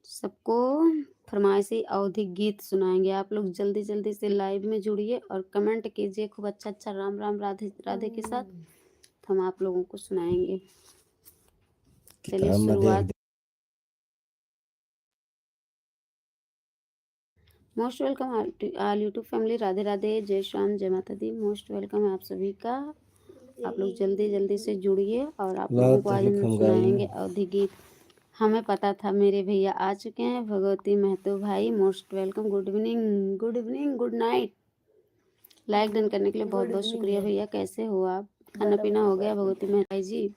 सबको फरमाइशी अवधि गीत सुनाएंगे। आप लोग जल्दी जल्दी से लाइव में जुड़िए और कमेंट कीजिए खूब अच्छा अच्छा राम राम राधे राधे के साथ, तो हम आप लोगों को सुनाएंगे। चलिए किताब में देख शुरुआत। Most welcome all YouTube family. Radhe Radhe, जय श्याम, जय माता दी। मोस्ट वेलकम है आप सभी का। आप लोग जल्दी जल्दी से जुड़िए और आप लोगों को आज हम सुनाएंगे अवधि गीत। हमें पता था मेरे भैया आ चुके हैं। भगवती महतो भाई most welcome. Good evening, good evening, good night. Like done करने के लिए बहुत बहुत शुक्रिया भैया। कैसे हो आप? खाना पीना हो गया भगवती महतो भाई जी?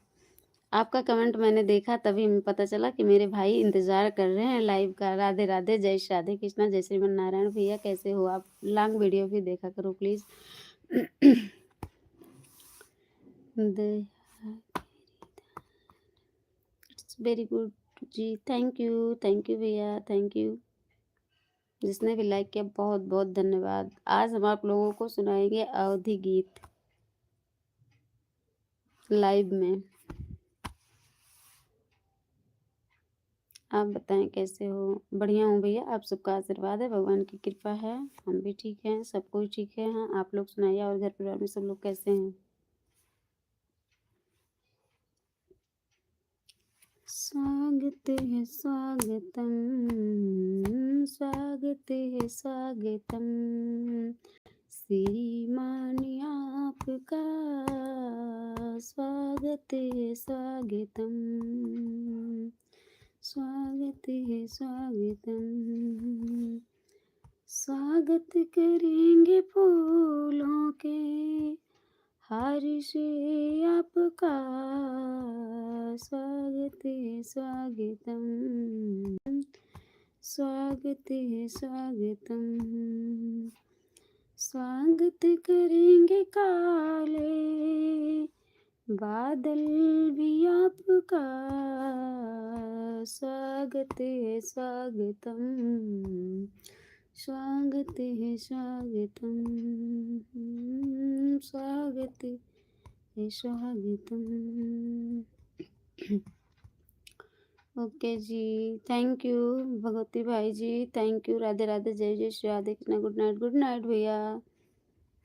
आपका कमेंट मैंने देखा तभी पता चला कि मेरे भाई इंतजार कर रहे हैं लाइव का। राधे राधे, जय राधे कृष्णा, जय श्रीमन नारायण। भैया कैसे हो आप? लॉन्ग वीडियो भी देखा करो प्लीज। इट्स वेरी गुड जी। थैंक यू भैया, थैंक यू। जिसने भी लाइक किया बहुत बहुत धन्यवाद। आज हम आप लोगों को सुनाएंगे अवधि गीत लाइव में। आप बताएं कैसे हो? बढ़िया हूँ भैया, आप सबका आशीर्वाद है, भगवान की कृपा है। हम भी ठीक हैं, सब कोई ठीक है। हाँ, आप लोग सुनाइए और घर परिवार में सब लोग कैसे हैं? स्वागत है स्वागतम, स्वागत है स्वागतम, श्रीमान आपका स्वागत है स्वागतम, स्वागत है स्वागतम। स्वागत करेंगे फूलों के हार से आपका, स्वागत है स्वागतम, स्वागत है स्वागतम। स्वागत करेंगे काले बादल भी आपका, स्वागत है स्वागतम, स्वागत है स्वागतम, स्वागत है स्वागतम। ओके जी, थैंक यू भगवती भाई जी, थैंक यू। राधे राधे, जय जय Shri Radhe Krishna. Good night, good night भैया।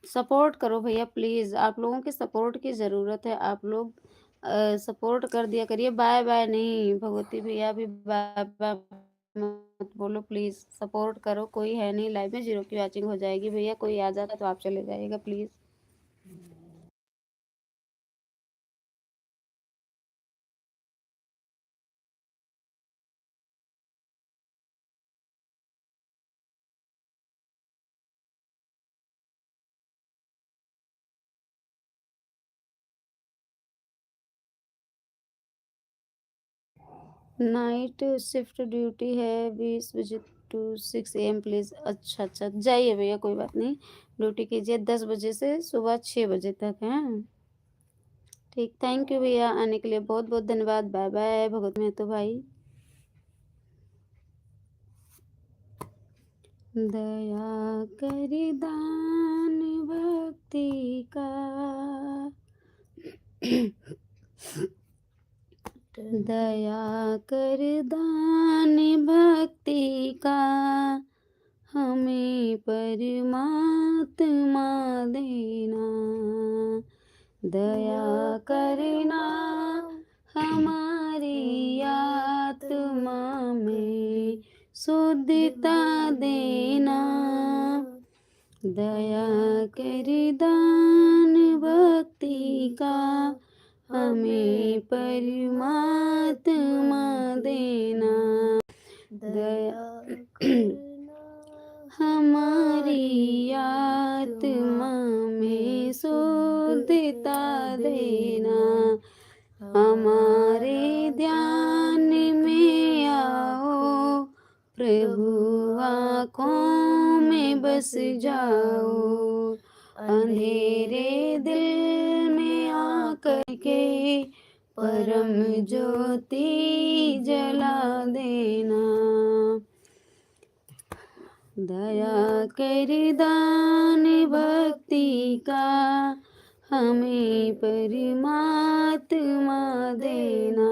सपोर्ट करो भैया प्लीज़, आप लोगों के सपोर्ट की ज़रूरत है। आप लोग सपोर्ट कर दिया करिए। बाय बाय नहीं भगवती भैया, अभी बाय बाय मत बोलो प्लीज़। सपोर्ट करो, कोई है नहीं लाइव में, 0 की वॉचिंग हो जाएगी भैया। कोई आ जाता तो आप चले जाइएगा प्लीज़। नाइट शिफ्ट ड्यूटी है 20 बजे टू 6 AM प्लीज़। अच्छा अच्छा, जाइए भैया, कोई बात नहीं, ड्यूटी कीजिए 10 बजे से सुबह 6 बजे तक है। ठीक, थैंक यू भैया, आने के लिए बहुत बहुत धन्यवाद। बाय बाय भगवत महतो भाई। दया कर दान भक्ति का, दया कर दान भक्ति का, हमें परमात्मा देना। दया करना हमारी आत्मा में शुद्धता देना। दया कर दान भक्ति का, हमें परमात्मा देना। दया हमारी आत्मा में शुद्धता देना। हमारे ध्यान में आओ प्रभु, आँखों में बस जाओ। अंधेरे दिल में आकर के परम ज्योति जला देना। दया कर दान भक्ति का, हमें परमात्मा देना।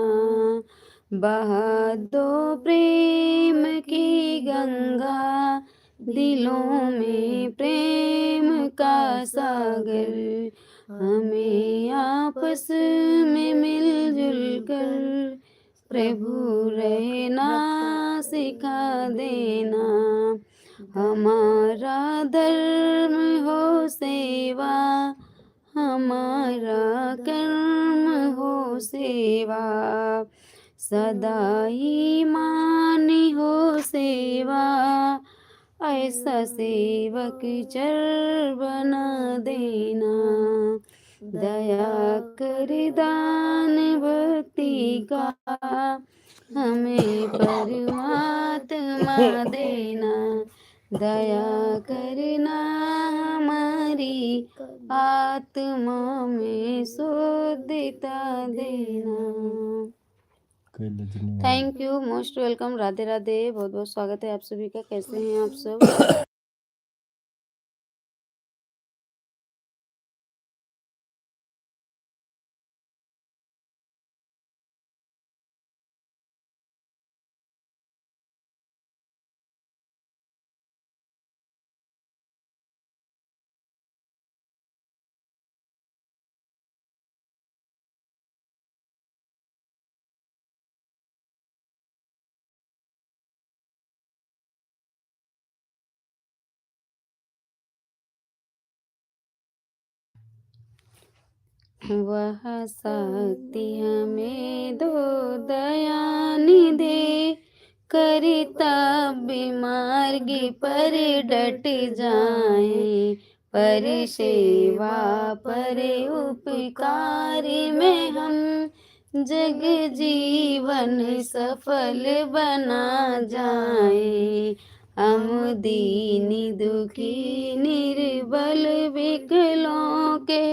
बहा दो प्रेम की गंगा, दिलों में प्रेम का सागर, हमें आपस में मिलजुल कर प्रभु रहना सिखा देना। हमारा धर्म हो सेवा, हमारा कर्म हो सेवा, सदा ईमान हो सेवा, ऐसा सेवक चर बना देना। दया कर दान भक्ति का, हमें परमात्मा देना। दया करना हमारी आत्मा में शुद्धता देना। Thank you, most welcome, Radhe Radhe, बहुत बहुत स्वागत है आप सभी का। कैसे हैं आप सब? वह शक्ति हमें दो दयानि दे, करितव्य मार्ग पर डट जाए, पर सेवा पर उपकार में हम जग जीवन सफल बना जाए। हम दीन दुखी निर्बल विकलों के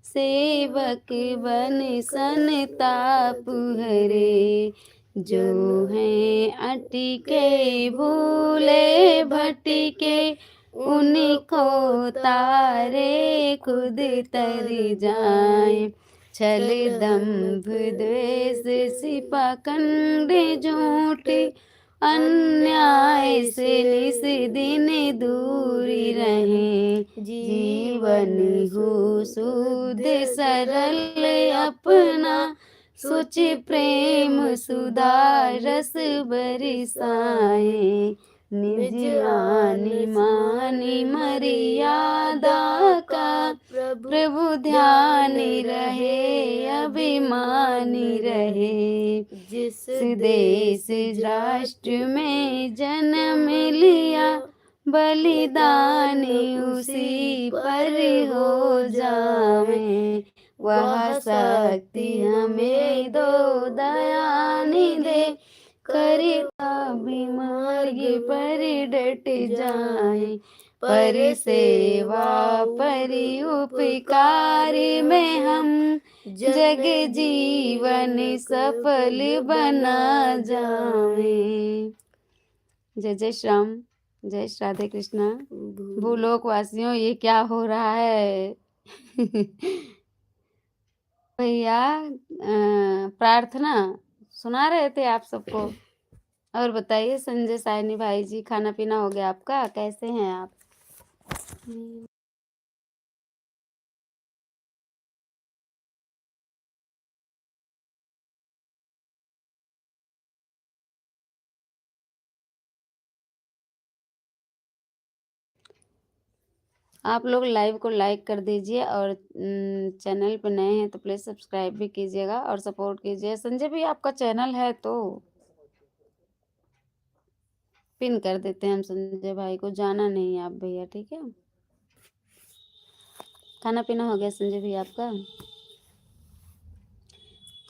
सेवक बन संताप हरे, जो हैं अटके भूले भटके, उनको तारे खुद तर जाए। छल दंभ द्वेष सिपाखंड झूठ, अन्याय से निस दिन दूरी रहे, जीवन हो शुद्ध सरल अपना, सुच प्रेम सुधा रस बरसाए। निज आनि मानि मर्यादा का, प्रभु ध्यान रहे अभिमानी रहे। जिस देश राष्ट्र में जन्म लिया, बलिदान उसी पर हो जाए। वह शक्ति हमें दो दयानि दे, करितव्य मार्ग पर डट जाए, पर सेवा पर उपकार में हम जग जीवन सफल बना जाए। जय जय श्री राम, जय श्री राधे कृष्णा। भूलोक वासियों, ये क्या हो रहा है? भैया प्रार्थना सुना रहे थे आप सबको। और बताइए संजय साइनी भाई जी, खाना पीना हो गया आपका? कैसे हैं आप? आप लोग लाइव को लाइक कर दीजिए, और चैनल पर नए हैं तो प्लीज़ सब्सक्राइब भी कीजिएगा और सपोर्ट कीजिए। संजय भी आपका चैनल है तो पिन कर देते हैं हम संजय भाई को, जाना नहीं आप भैया, ठीक है? खाना पीना हो गया संजय भी आपका?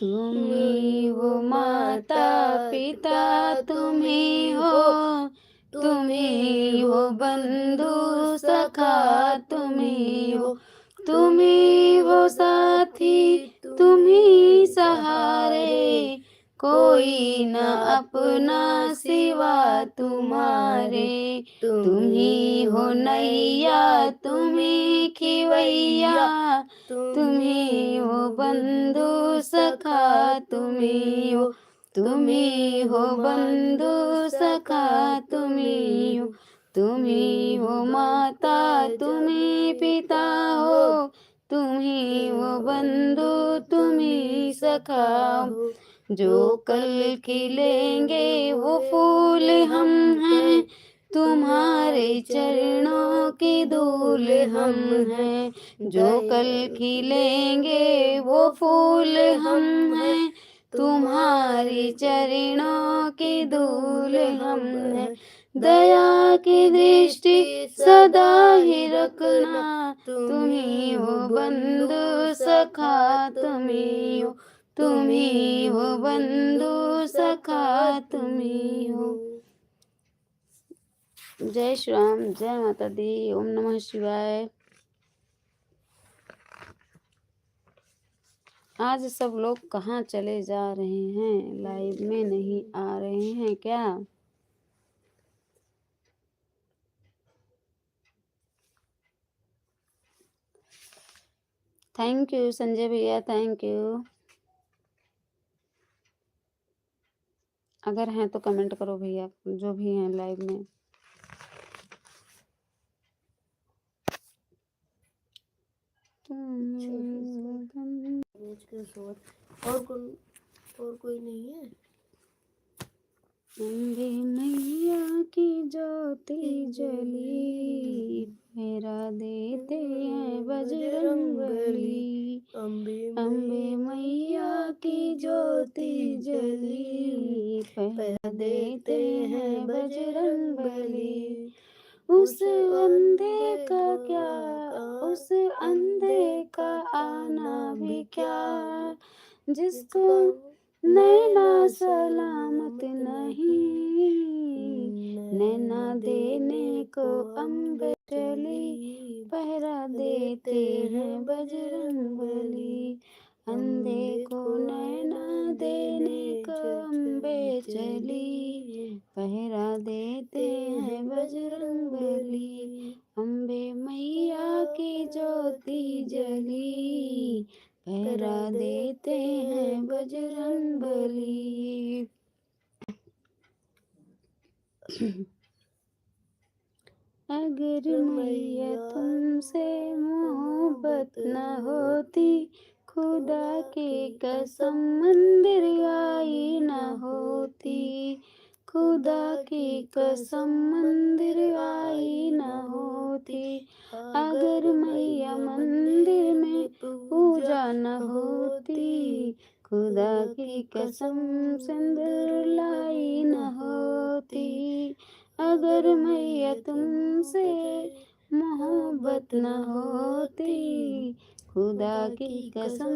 तुम्ही हो माता पिता, तुम्ही हो, तुम्ही हो बंधु सखा, तुम्ही हो, तुम्ही हो साथी, तुम्ही सहारे, कोई न अपना सिवा तुम्हारे। तुम्ही हो नैया, तुम्ही खिवैया, तुम्ही हो बंधु सखा, तुम्ही हो तुम्ही हो बंधु सखा, तुम्ही हो, तुम्ही हो माता, तुम्ही पिता हो, तुम्ही हो बंधु, तुम्ही सखा हो। जो कल खिलेंगे वो फूल हम हैं, तुम्हारे चरणों की धूल हम हैं। जो कल खिलेंगे वो फूल हम हैं, तुम्हारी चरणों की धूल हम हैं। दया की दृष्टि सदा ही रखना, तुम्ही हो बंधु सखा, तुम्ही हो, तुम्ही हो बंधु सखा, तुम्ही हो। जय श्री राम, जय माता दी, ओम नमः शिवाय। आज सब लोग कहाँ चले जा रहे हैं? लाइव में नहीं आ रहे हैं क्या? थैंक यू संजय भैया, थैंक यू। अगर हैं तो कमेंट करो भैया, जो भी हैं लाइव में। और कोई नहीं है। अम्बे मैया की ज्योति जली, फेरा देते हैं बजरंगबली। अम्बे मैया की ज्योति जली, फेरा देते हैं बजरंगबली। उस अंधे का क्या, उस अंधे का आना भी क्या, जिसको नैना सलामत नहीं, नैना देने को अम्बे चली, पहरा देते हैं बजरंगबली। अंधे को नैना देने को अम्बे चली, पहरा देते हैं बजरंगबली। अम्बे मैया की ज्योति जली, पहरा देते हैं बजरंगबली। अगर मैया तुमसे मोहब्बत न होती, खुदा की कसम मंदिर आई न होती, खुदा की कसम मंदिर आई न होती। अगर मैया मंदिर में पूजा न होती, खुदा की कसम सिंदूर लाई न होती। अगर मैया तुमसे मोहब्बत न होती, खुदा की कसम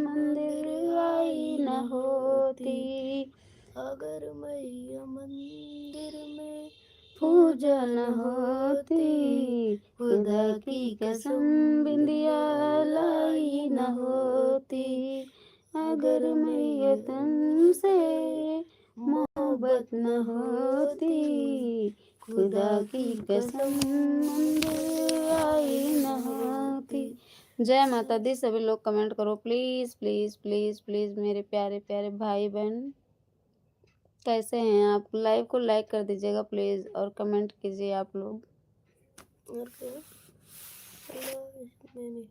मंदिर आई न होती। अगर मैया मंदिर में पूजा न होती, खुदा की कसम बिंदिया लाई न होती। अगर मैया तुमसे मोहब्बत न होती, खुदा की कसम मंदिर आई न होती। जय माता दी। सभी लोग कमेंट करो प्लीज प्लीज प्लीज प्लीज, मेरे प्यारे प्यारे भाई बहन। कैसे हैं आप? लाइव को लाइक कर दीजिएगा प्लीज, और कमेंट कीजिए आप लोग। और क्या? नहीं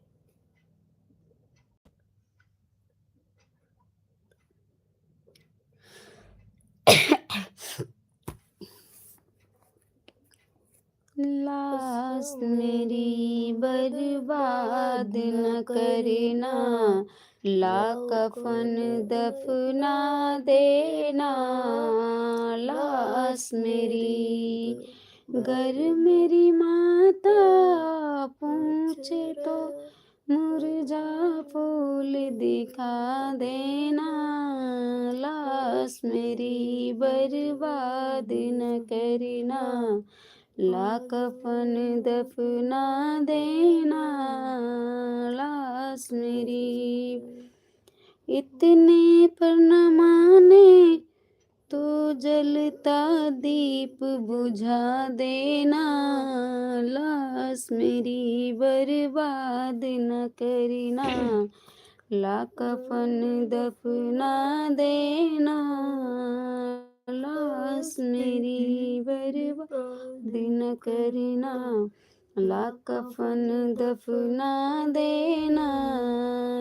लाश मेरी बर्बाद न करना, ला कफन दफना देना। लाश मेरी, घर मेरी माता पूछे तो मुरझा फूल दिखा देना। लाश मेरी बर्बाद न करना, ला कफन दफना देना। लाश मेरी, इतने पर न माने तो जलता दीप बुझा देना। लाश मेरी बर्बाद न करना, ला कफन दफना देना। मेरी बर्बाद न करना, लाख कफन दफना देना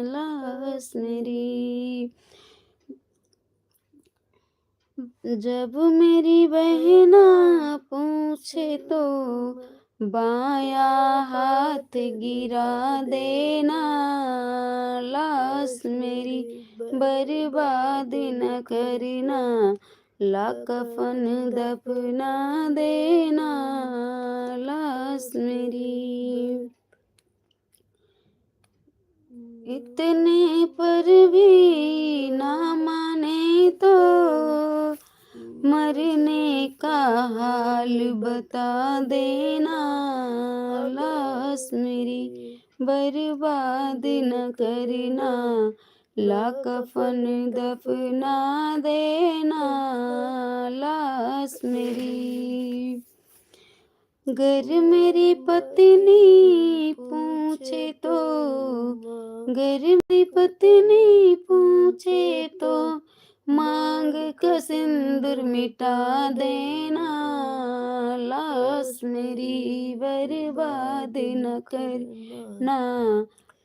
लाश मेरी। जब मेरी बहना पूछे तो बाया हाथ गिरा देना, लाश मेरी बर्बाद न करना, लाख कफन दफना देना लाश मेरी। इतने पर भी ना माने तो मरने का हाल बता देना, लाश मेरी बर्बाद न करना, लाख कफन दफना देना लाश मेरी। घर मेरी पत्नी पूछे तो, घर मेरी पत्नी पूछे तो मांग का सिंदूर मिटा देना, लाश मेरी बर्बाद न करना,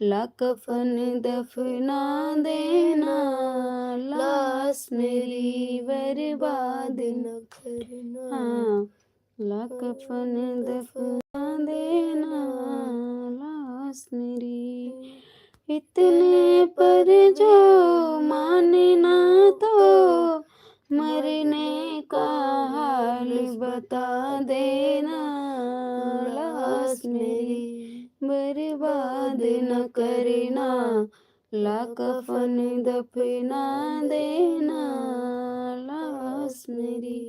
लाख कफन दफना देना लाश मेरी बर्बाद न करना, लाख कफन दफना देना लाश मेरी। इतने पर जो माने ना तो मरने का हाल बता देना, लाश मेरी बर्बाद न करना, लाख कफन दफना देना लाश मेरी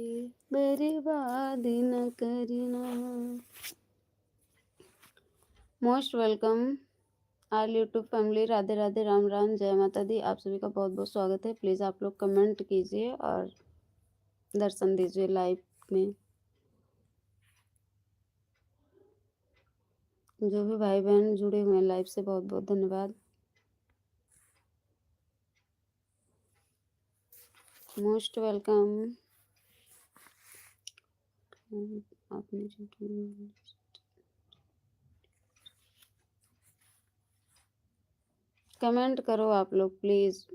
बर्बाद न करना। मोस्ट वेलकम आल यूट्यूब फैमिली। राधे राधे, राम राम, जय माता दी। आप सभी का बहुत बहुत स्वागत है। प्लीज़ आप लोग कमेंट कीजिए और दर्शन दीजिए लाइव में। जो भी भाई बहन जुड़े हुए हैं लाइव से, बहुत बहुत धन्यवाद। Most welcome. आपने कमेंट करो आप लोग प्लीज।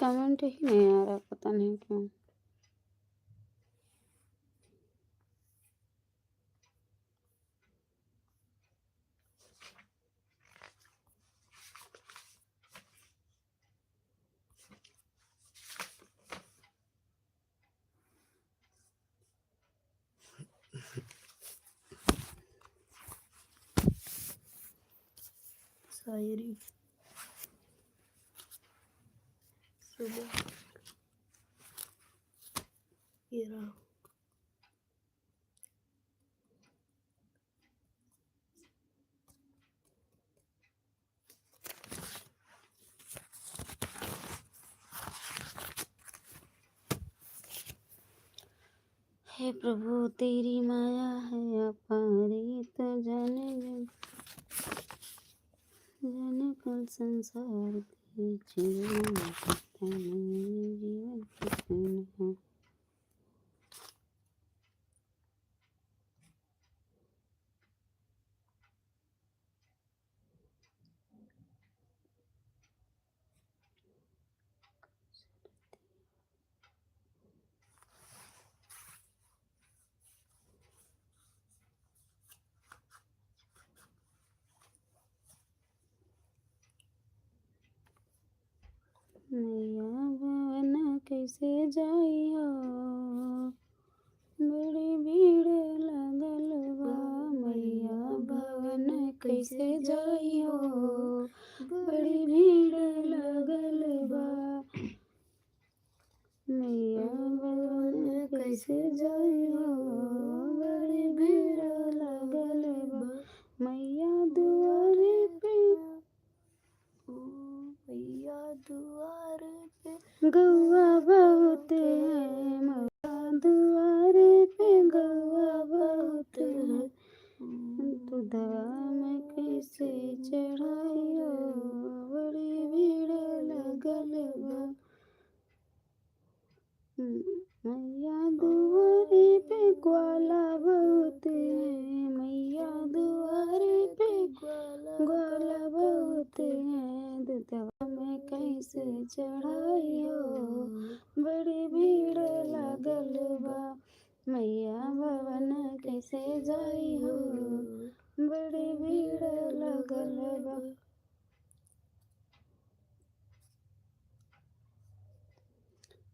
कमेंट ही नहीं आ रहा, पता नहीं क्यों। शायरी सुबह ये रहा। हे प्रभु तेरी माया है अपारी, तो जाने जाने कल संसार के जीवन पता नहीं जीवन कितना है। मैया भवन कैसे जाई हो, बड़ी भीड़ लगल बा। मैया भवन कैसे जाई हो, बड़ी भीड़ लगल बा। मैया भवन कैसे जाइयो बड़ी भीड़ लगल बा मैया दुआरे पे ओ मैया दुआर पे गौआ बहुत है, मैया दुआरे पे गौआ बहुत है। दूधवा में कैसे चढ़ाइयो बड़ी भीड़ लगल बा मैया दुआरे पे ग्वाला बहुत है, मैया दुआरे पे ग्वाला बहुत है। दूधवा में कैसे चढ़ाइयो बड़ी भीड़ लगल बा मैया भवन कैसे जाइयो बड़ी भीड़ लगल बा।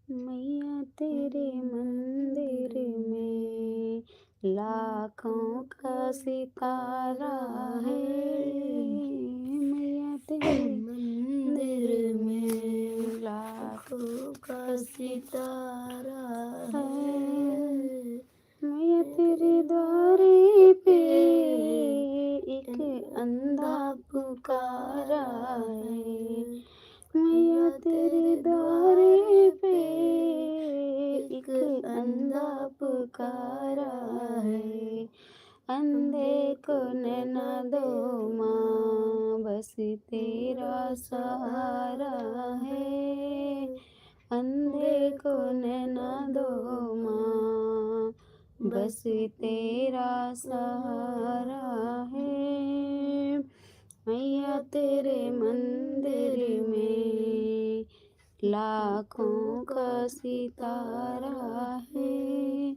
मैया तेरे मंदिर में लाखों का सितारा है, मैया तेरे मंदिर में लाखों का सितारा है मैया तेरे द्वारे पे एक अंधा पुकारा है, मैया तेरे द्वारे पे एक अंधा पुकारा है। अंधे को नैना दो माँ बस तेरा सहारा है, अंधे को नैना दो माँ बस तेरा सहारा है। मैया तेरे मंदिर में लाखों का सितारा है,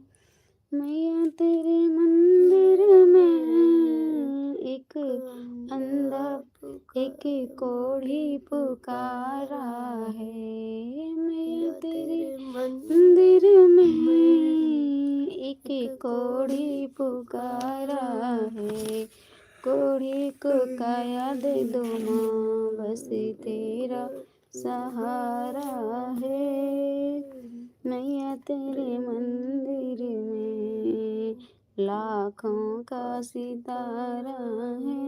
मैया तेरे मंदिर में एक अंधा एक कोढ़ी पुकारा है, मैया तेरे मंदिर में एक कोढ़ी पुकारा है। कोढ़ी को काया दे दो माँ बस तेरा सहारा है, मैया तेरे मंदिर में लाखों का सितारा है।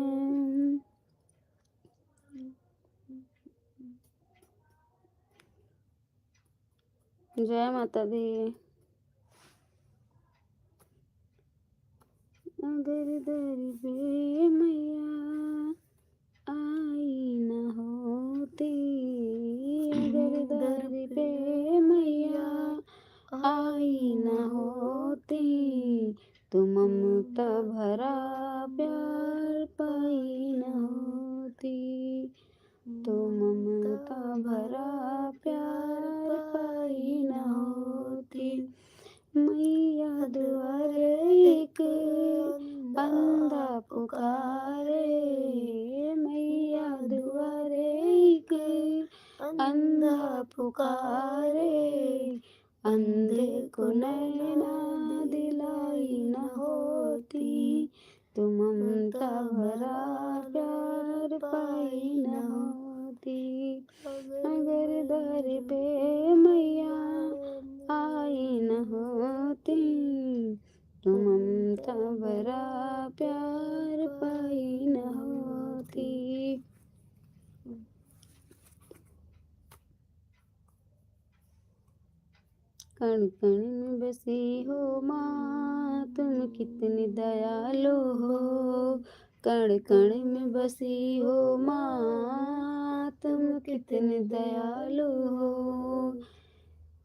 जय माता दी। अगर दर पे मैया आई न होती, अगर दर पे मैया आई न होती तो ममता भरा प्यार पाई न होती, तो ममता भरा प्यार पाई न होती। मैया द्वारे एक अंधा पुकारे, मैया द्वारे एक अंधा पुकारे, अंधे को नैना दिलाई न होती तो ममता भरा प्यार पाई न होती। अगर दर पे मैया आई न होती तो ममता भरा प्यार पाई न होती। कण कण में बसी हो माँ तुम कितनी दयालु हो, कण कण में बसी हो माँ तुम कितनी दयालु हो,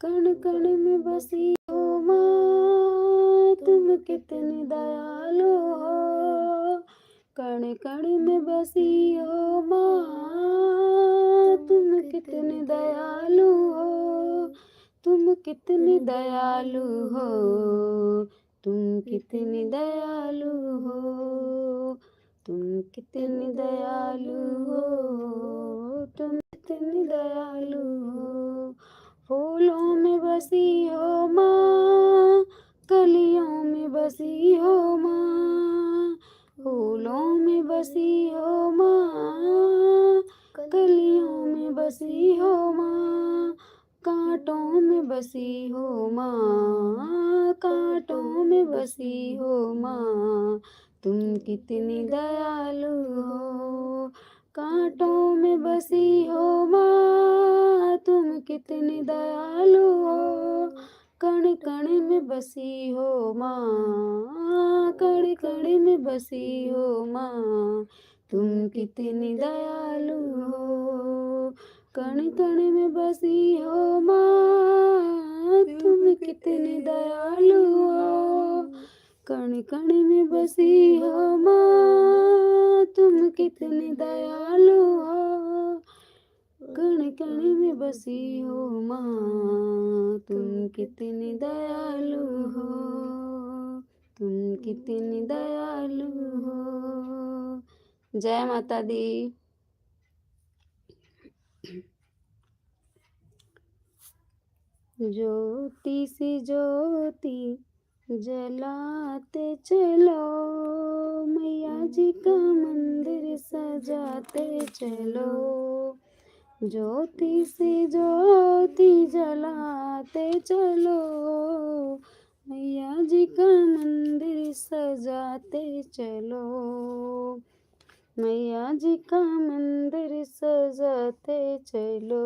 कण कण में बसी हो माँ तुम कितनी दयालु हो, कण कण में बसी हो माँ तुम कितनी दयालु हो, तुम कितनी दयालु हो, तुम कितनी दयालु हो, तुम कितनी दयालु हो, तुम कितनी दयालु हो। फूलों में बसी हो माँ कलियों में बसी हो माँ, फूलों में बसी हो माँ कलियों में बसी हो माँ, कांटों में बसी हो माँ, कांटों में बसी हो माँ, तुम कितनी दयालु हो। कांटों में बसी हो माँ, तुम कितनी दयालु हो। कण कण में बसी हो माँ, कण कण में बसी हो माँ, तुम कितनी दयालु हो। कण कण में बसी हो माँ, तुम कितनी दयालु हो। कण कण में बसी हो माँ, तुम कितनी दयालु हो। कण कण में बसी हो माँ, तुम कितनी दयालु हो। तुम कितनी दयालु हो। जय माता दी। ज्योति सी ज्योति जलाते चलो, मैया जी का मंदिर सजाते चलो। ज्योति से ज्योति जलाते चलो, मैया जी का मंदिर सजाते चलो। मैया जी का मंदिर सजाते चलो।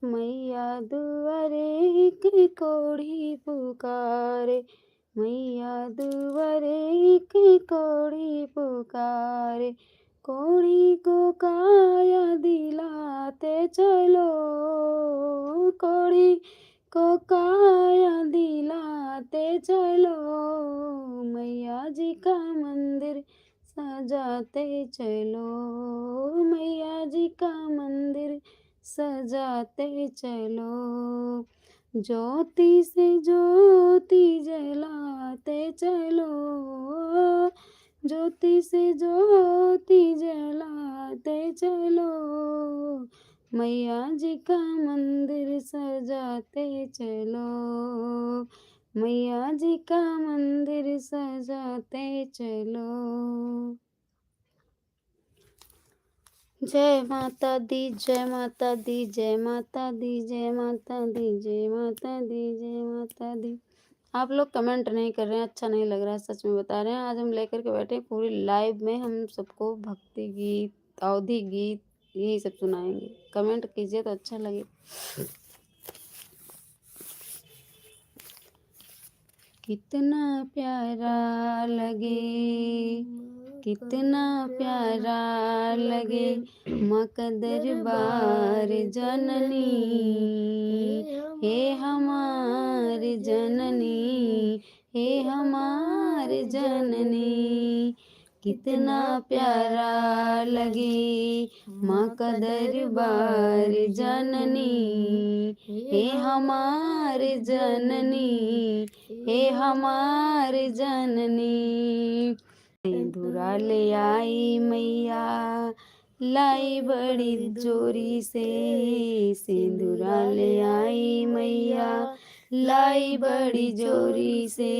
मैया दुआरे एक कोढ़ी पुकारे, मैया दुआरे एक कोढ़ी पुकारे। कोढ़ी को काया दिलाते चलो, कोढ़ी को काया दिलाते चलो। मैया जी का मंदिर सजाते चलो, मैया जी का मंदिर सजाते चलो। ज्योति से ज्योति जलाते चलो, ज्योति से ज्योति जलाते चलो। मैया जी का मंदिर सजाते चलो, मैया जी का मंदिर सजाते चलो। जय माता दी, जय माता दी, जय माता दी, जय माता दी, जय माता दी, जय माता दी। आप लोग कमेंट नहीं कर रहे हैं, अच्छा नहीं लग रहा है, सच में बता रहे हैं। आज हम लेकर के बैठे पूरी लाइव में, हम सबको भक्ति गीत, अवधि गीत, यही सब सुनाएंगे। कमेंट कीजिए तो अच्छा लगे। कितना प्यारा लगे, कितना प्यारा लगे, माँ का दरबार जननी, हे हमारे जननी, हे हमारे जननी। कितना प्यारा लगे, माँ का दरबार जननी, हे हमारे जननी, हे हमारे जननी। सिंदूरा ले आई मैया, लाई बड़ी जोरी से, सिंदूरा ले आई मैया, लाई बड़ी जोरी से।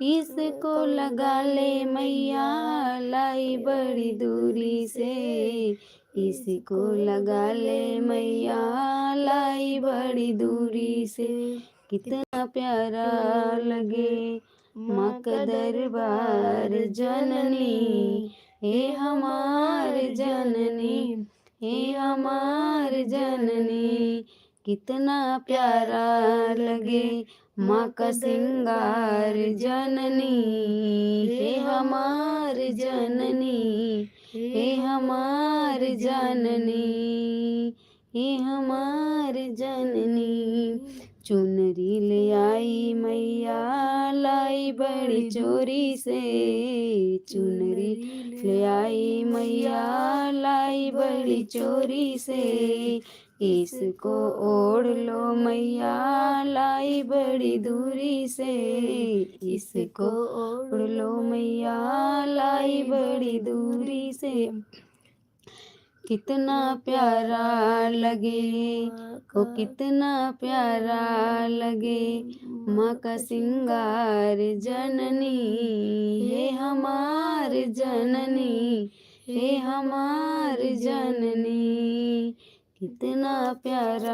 इसको लगा ले मैया, लाई बड़ी दूरी से, इसको लगा ले मैया, लाई बड़ी दूरी से। कितना प्यारा लगे, माँ का दरबार जननी, हे हमारे जननी, हे हमारे जननी। कितना प्यारा लगे, माँ का सिंगार जननी, हे हमारे जननी, हे हमारे जननी, हे हमारे जननी। चुनरी ले आई मैया, लाई बड़ी चोरी से, चुनरी ले आई मैया, लाई बड़ी चोरी से। इसको ओढ़ लो मैया, लाई बड़ी दूरी से, इसको ओढ़ लो मैया, लाई बड़ी दूरी से। कितना प्यारा लगे, ओ कितना प्यारा लगे, माँ का सिंगार जननी, हे हमारे जननी, हे हमारे जननी। कितना प्यारा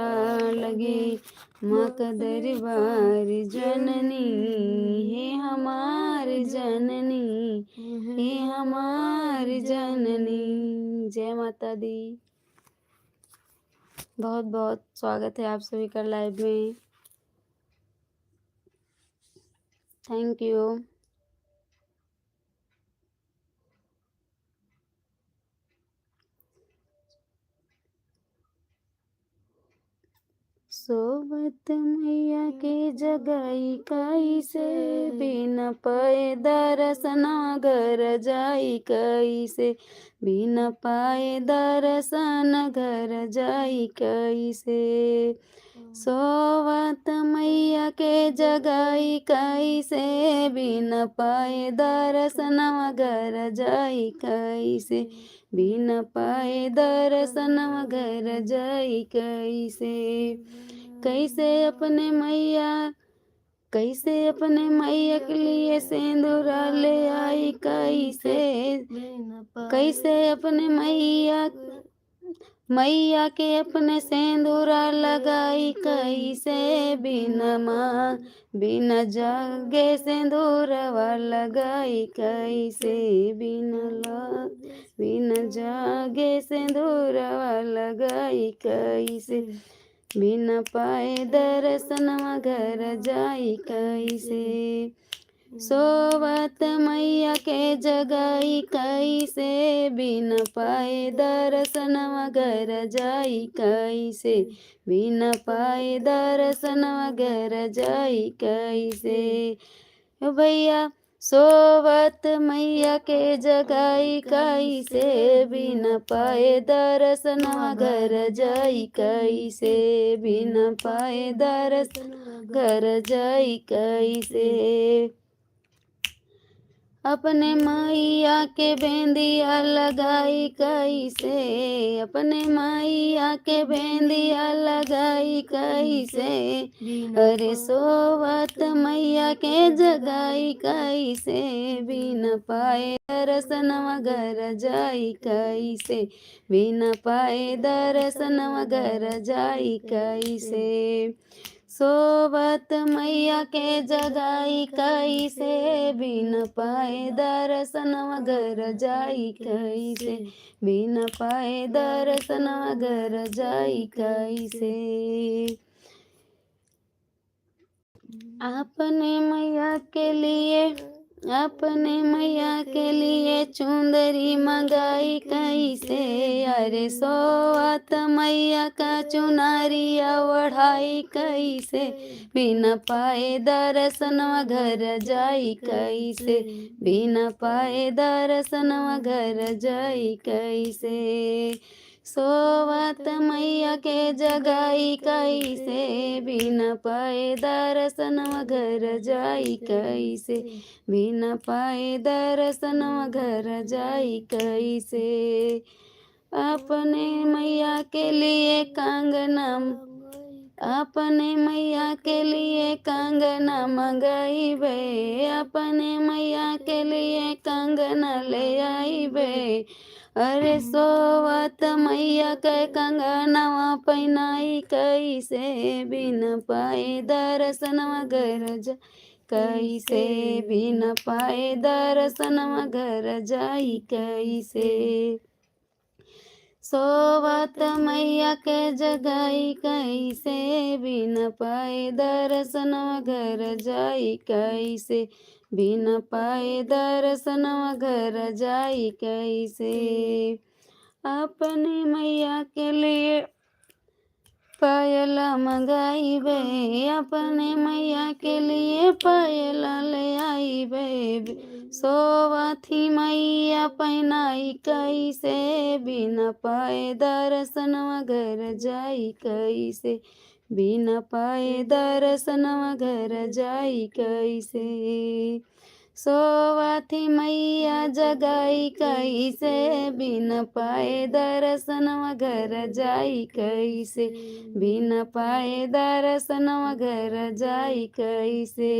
लगे माँ का दरबार जननी है हमारी जननी, हे हमारी जननी। जय माता दी। बहुत बहुत स्वागत है आप सभी का लाइव में। Thank you. सोवत मैया के जगाई कैसे, बिना पाए दर्शना घर जाई कैसे, बिना पाए दर्शन घर जाई कैसे। सोवत मैया के जगाई कैसे, बिना पाए दर्शन घर जाई कैसे, बिना पाए दर्शन घर जाई कैसे। कैसे अपने मैया, कैसे अपने मैया के लिए सिंदूरा ले आई कैसे, कैसे अपने मैया के अपने सिंदूरा लगाई कैसे, बिना माँ बिना जागे सिंदूरवा लगाई कैसे, बिना जागे सिंदूरवा लगाई कैसे, बिना पाए दर्शनवा घर जाई कैसे। सोवत मैया के जगाई कैसे, बिना पाए दर्शनवा घर जाई कैसे, बिना पाए दर्शनवा घर जाई कैसे। ओ भैया सोवत मैया के जगाई कैसे, बिना पाए दर्शनवा घर जाई कैसे, बिना पाए दर्शन घर जाई कैसे। अपने मैया के बेंदिया लगाई कैसे, अपने मैया के बेंदिया लगाई कैसे, अरे सोवत मैया के जगाई कैसे, बिना पाए दर्शनवा घर जाई कैसे, बिना पाए दर्शनवा घर जाई कैसे। सोवत मैया के जगाई कैसे, बिना पाए दर्शनवा घर जाई कैसे, बिना पाए दर्शनवा घर जाई कैसे। अपने मैया के लिए, अपने मैया के लिए चुंदरी मंगाई कैसे, अरे सोवत मैया का चुनारिया ओढ़ाई कैसे, बिना पाए दर्शनवा घर जाई कैसे, बिना पाए दर्शनवा घर जाई कैसे। सोवत मैया के जगाई कैसे, बिना पाए दर्शनवा घर जाई कैसे, बिना पाए दर्शनवा घर जाई कैसे। अपने मैया के लिए कंगना, अपने मैया के लिए कंगना मंगाई बे, अपने मैया के लिए कंगना ले आई बे, अरे सोवत मैया के कंगनवा पहनाई कैसे, बिना पाए दर्शनवा घर जा कैसे, बिना पाए दर्शनवा घर जाई कैसे। सोवत मैया के जगाई कैसे, बिना पाए दर्शनवा घर जाई कैसे, बिना पाए दर्शनवा घर जाई कैसे। अपने मैया के लिए पायला मंगाई बे, अपने मैया के लिए पायला ले आई बे, सोवथी मैया पहनाई कैसे, बिना पाए दर्शनवा घर जाई कैसे, बिना पाए दर्शनवा घर जाई कैसे। सोवाथी मैया जगाई कैसे, बिन पाए दर्शनवा घर जाई कैसे, बिन पाए दर्शनवा घर जाई कैसे।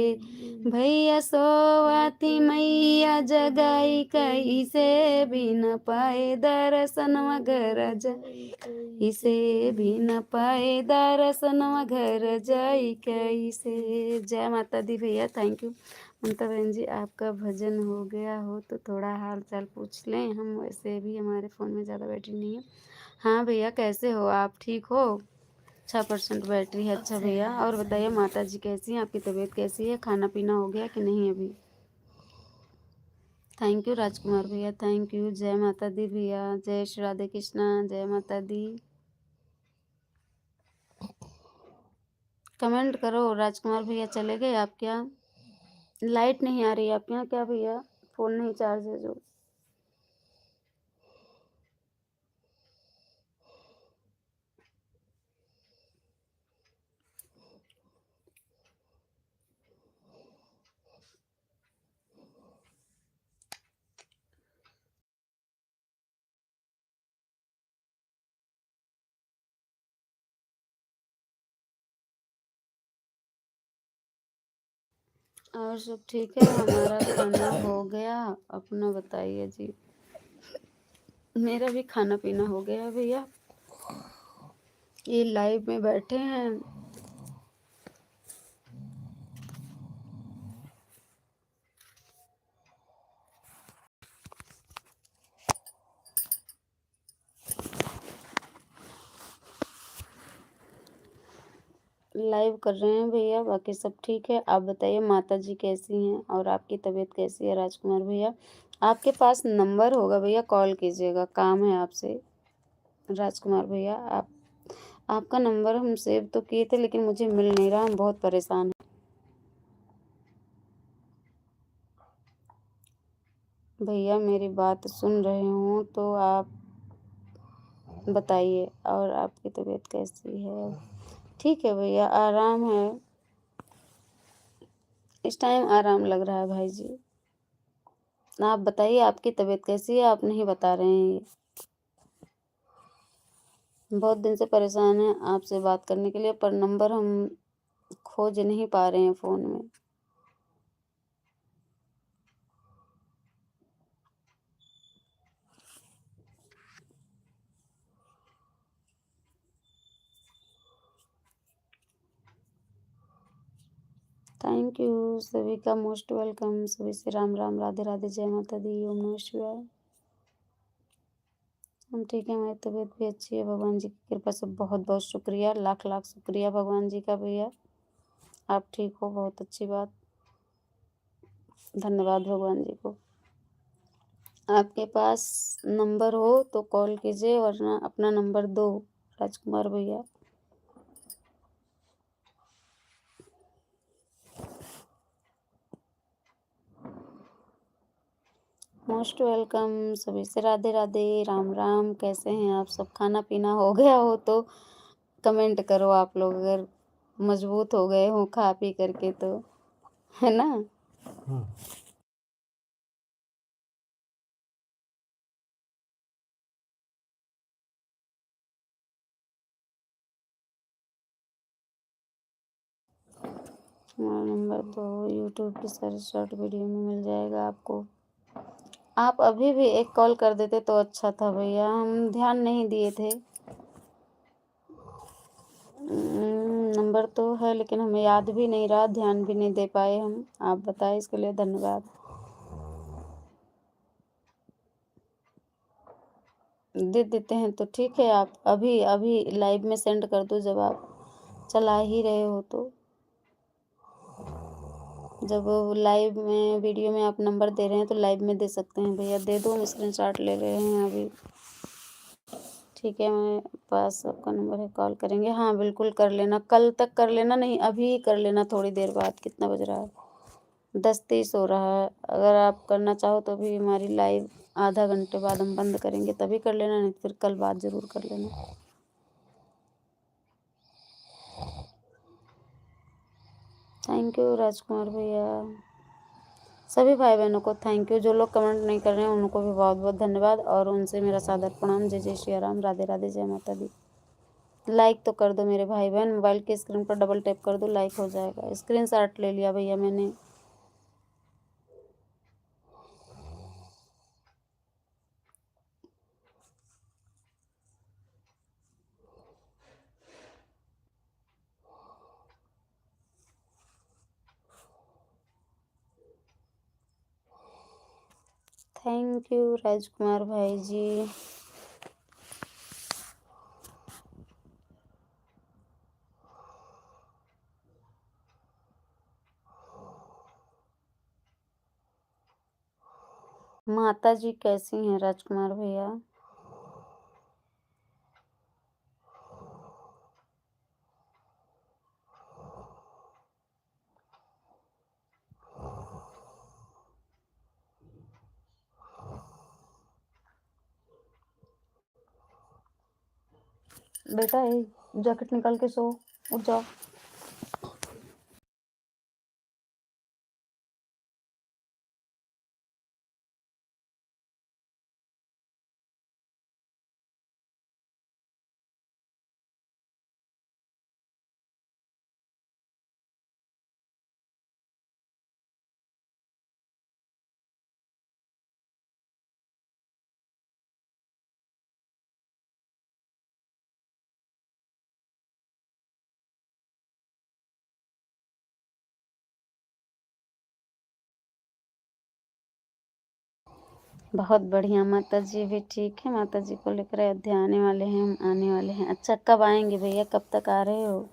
भैया सोवाथी मैया जगाई कैसे, बिन पाए दर्शनवा घर जाई कैसे, बिन पाए दर्शनवा घर जाई कैसे। जय माता दी भैया, थैंक यू। ममता बहन जी, आपका भजन हो गया हो तो थोड़ा हाल चाल पूछ लें। हम वैसे भी हमारे फ़ोन में ज़्यादा बैटरी नहीं है। हाँ भैया, कैसे हो आप, ठीक हो? 6% बैटरी है। अच्छा भैया, और बताइए माता जी कैसी हैं, आपकी तबीयत कैसी है, खाना पीना हो गया कि नहीं अभी? थैंक यू राजकुमार भैया, थैंक यू। जय माता दी भैया, जय श्री राधे कृष्णा, जय माता दी। कमेंट करो। राजकुमार भैया चले गए आप क्या? लाइट नहीं आ रही आपके यहाँ क्या भैया? फ़ोन नहीं चार्ज है जो? और सब ठीक है, हमारा खाना हो गया। अपना बताइए जी। मेरा भी खाना पीना हो गया भैया। ये लाइव में बैठे हैं। लाइव कर रहे हैं भैया, बाकी सब ठीक है। आप बताइए माता जी कैसी हैं और आपकी तबीयत कैसी है राजकुमार भैया? आपके पास नंबर होगा भैया, कॉल कीजिएगा, काम है आपसे। राजकुमार भैया, आपका नंबर हम सेव तो किए थे लेकिन मुझे मिल नहीं रहा, हम बहुत परेशान हैं। भैया मेरी बात सुन रहे हो तो आप बताइए, और आपकी तबीयत कैसी है? ठीक है भैया, आराम है, इस टाइम आराम लग रहा है भाई जी। आप बताइए आपकी तबीयत कैसी है, आप नहीं बता रहे हैं। बहुत दिन से परेशान हैं आपसे बात करने के लिए, पर नंबर हम खोज नहीं पा रहे हैं फ़ोन में। थैंक यू सभी का, मोस्ट वेलकम। सभी से राम राम, राधे राधे, जय माता दी, ओम नमः शिवाय। हम ठीक है, हमारी तबीयत भी अच्छी है, भगवान जी की कृपा से। बहुत बहुत शुक्रिया, लाख लाख शुक्रिया भगवान जी का भैया। आप ठीक हो, बहुत अच्छी बात, धन्यवाद भगवान जी को। आपके पास नंबर हो तो कॉल कीजिए, वरना अपना नंबर दो राजकुमार भैया। मोस्ट वेलकम, सभी से राधे राधे, राम राम। कैसे हैं आप सब? खाना पीना हो गया हो तो कमेंट करो आप लोग, अगर मजबूत हो गए हो खा पी करके तो, है ना? हमारा नंबर तो यूट्यूब की सारी शॉर्ट वीडियो में मिल जाएगा आपको। आप अभी भी एक कॉल कर देते तो अच्छा था भैया, हम ध्यान नहीं दिए थे। नंबर तो है लेकिन हमें याद भी नहीं रहा, ध्यान भी नहीं दे पाए हम। आप बताएं, इसके लिए धन्यवाद। दे देते हैं तो ठीक है, आप अभी अभी लाइव में सेंड कर दो, जब आप चला ही रहे हो तो। जब लाइव में वीडियो में आप नंबर दे रहे हैं तो लाइव में दे सकते हैं भैया, दे दो, हम स्क्रीनशॉट ले रहे हैं अभी। ठीक है, मेरे पास आपका नंबर है, कॉल करेंगे। हाँ बिल्कुल कर लेना, कल तक कर लेना, नहीं अभी कर लेना, थोड़ी देर बाद। कितना बज रहा है? 10:30 हो रहा है। अगर आप करना चाहो तो भी हमारी लाइव आधा घंटे बाद हम बंद करेंगे, तभी कर लेना, नहीं तो फिर कल बात ज़रूर कर लेना। थैंक यू राजकुमार भैया। सभी भाई बहनों को थैंक यू। जो लोग कमेंट नहीं कर रहे हैं उनको भी बहुत बहुत धन्यवाद, और उनसे मेरा सादर प्रणाम। जय जय श्री राम, राधे राधे, जय माता दी। लाइक तो कर दो मेरे भाई बहन, मोबाइल की स्क्रीन पर डबल टैप कर दो, लाइक हो जाएगा। स्क्रीनशॉट ले लिया भैया मैंने। थैंक यू राजकुमार भाई जी। माता जी कैसी हैं राजकुमार भैया? बेटा जैकेट निकाल के सो, उठ जाओ। बहुत बढ़िया, माता जी भी ठीक है। माता जी को लेकर अयोध्या आने वाले हैं, हम आने वाले हैं। अच्छा कब आएंगे भैया, कब तक आ रहे हो,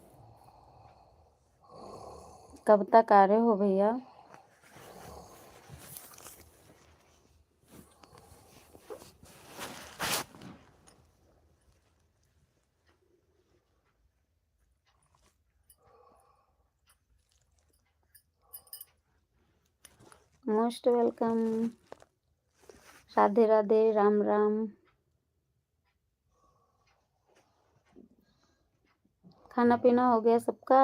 कब तक आ रहे हो भैया? Most welcome. राधे राधे, राम राम। खाना पीना हो गया सबका?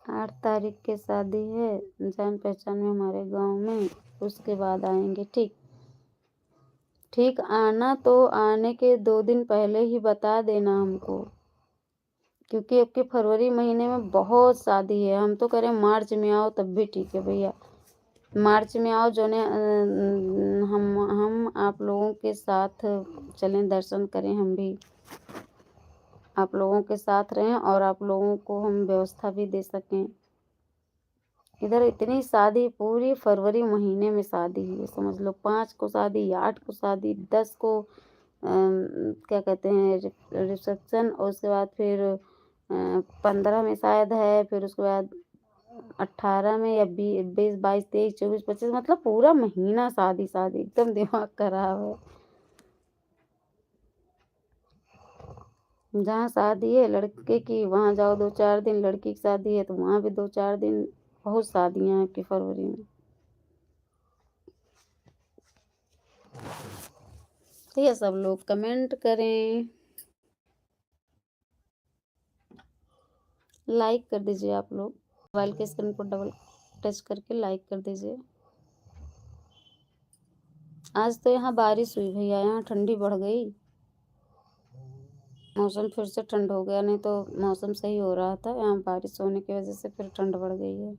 8 तारीख की शादी है, जान पहचान में हमारे गांव में, उसके बाद आएंगे। ठीक ठीक, आना तो आने के 2 दिन पहले ही बता देना हमको, क्योंकि अब के फरवरी महीने में बहुत शादी है। हम तो कह रहे हैं मार्च में आओ तब भी ठीक है भैया, मार्च में आओ जो ने हम आप लोगों के साथ चलें, दर्शन करें, हम भी आप लोगों के साथ रहें और आप लोगों को हम व्यवस्था भी दे सकें। इधर इतनी शादी, पूरी फरवरी महीने में शादी है, समझ लो। 5 को शादी, 8 को शादी, 10 को क्या कहते हैं रिसेप्शन, और उसके बाद फिर 15 में शायद है, फिर उसके बाद 18 में, या 20, 22, 23, 24, 25, मतलब पूरा महीना शादी शादी, एकदम दिमाग खराब है। जहाँ शादी है लड़के की वहाँ जाओ 2-4 दिन, लड़की की शादी है तो वहाँ भी 2-4 दिन। बहुत शादियाँ हैं आपकी फरवरी में। तो ये सब लोग कमेंट करें, लाइक कर दीजिए आप लोग, मोबाइल के स्क्रीन को डबल टच करके लाइक कर दीजिए। आज तो यहाँ बारिश हुई भैया, यहाँ ठंडी बढ़ गई, मौसम फिर से ठंड हो गया। नहीं तो मौसम सही हो रहा था, यहाँ बारिश होने की वजह से फिर ठंड बढ़ गई है।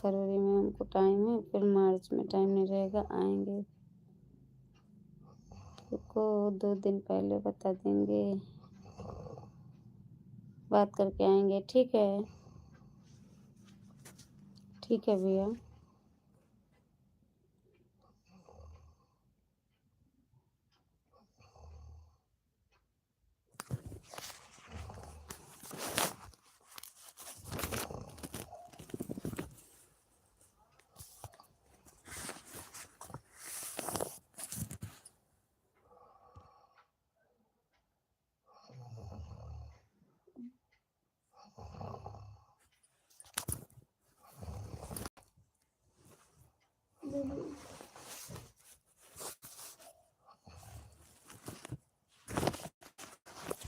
फरवरी में हमको टाइम है, फिर मार्च में टाइम नहीं रहेगा, आएंगे को 2 दिन पहले बता देंगे, बात करके आएंगे। ठीक है, ठीक है भैया।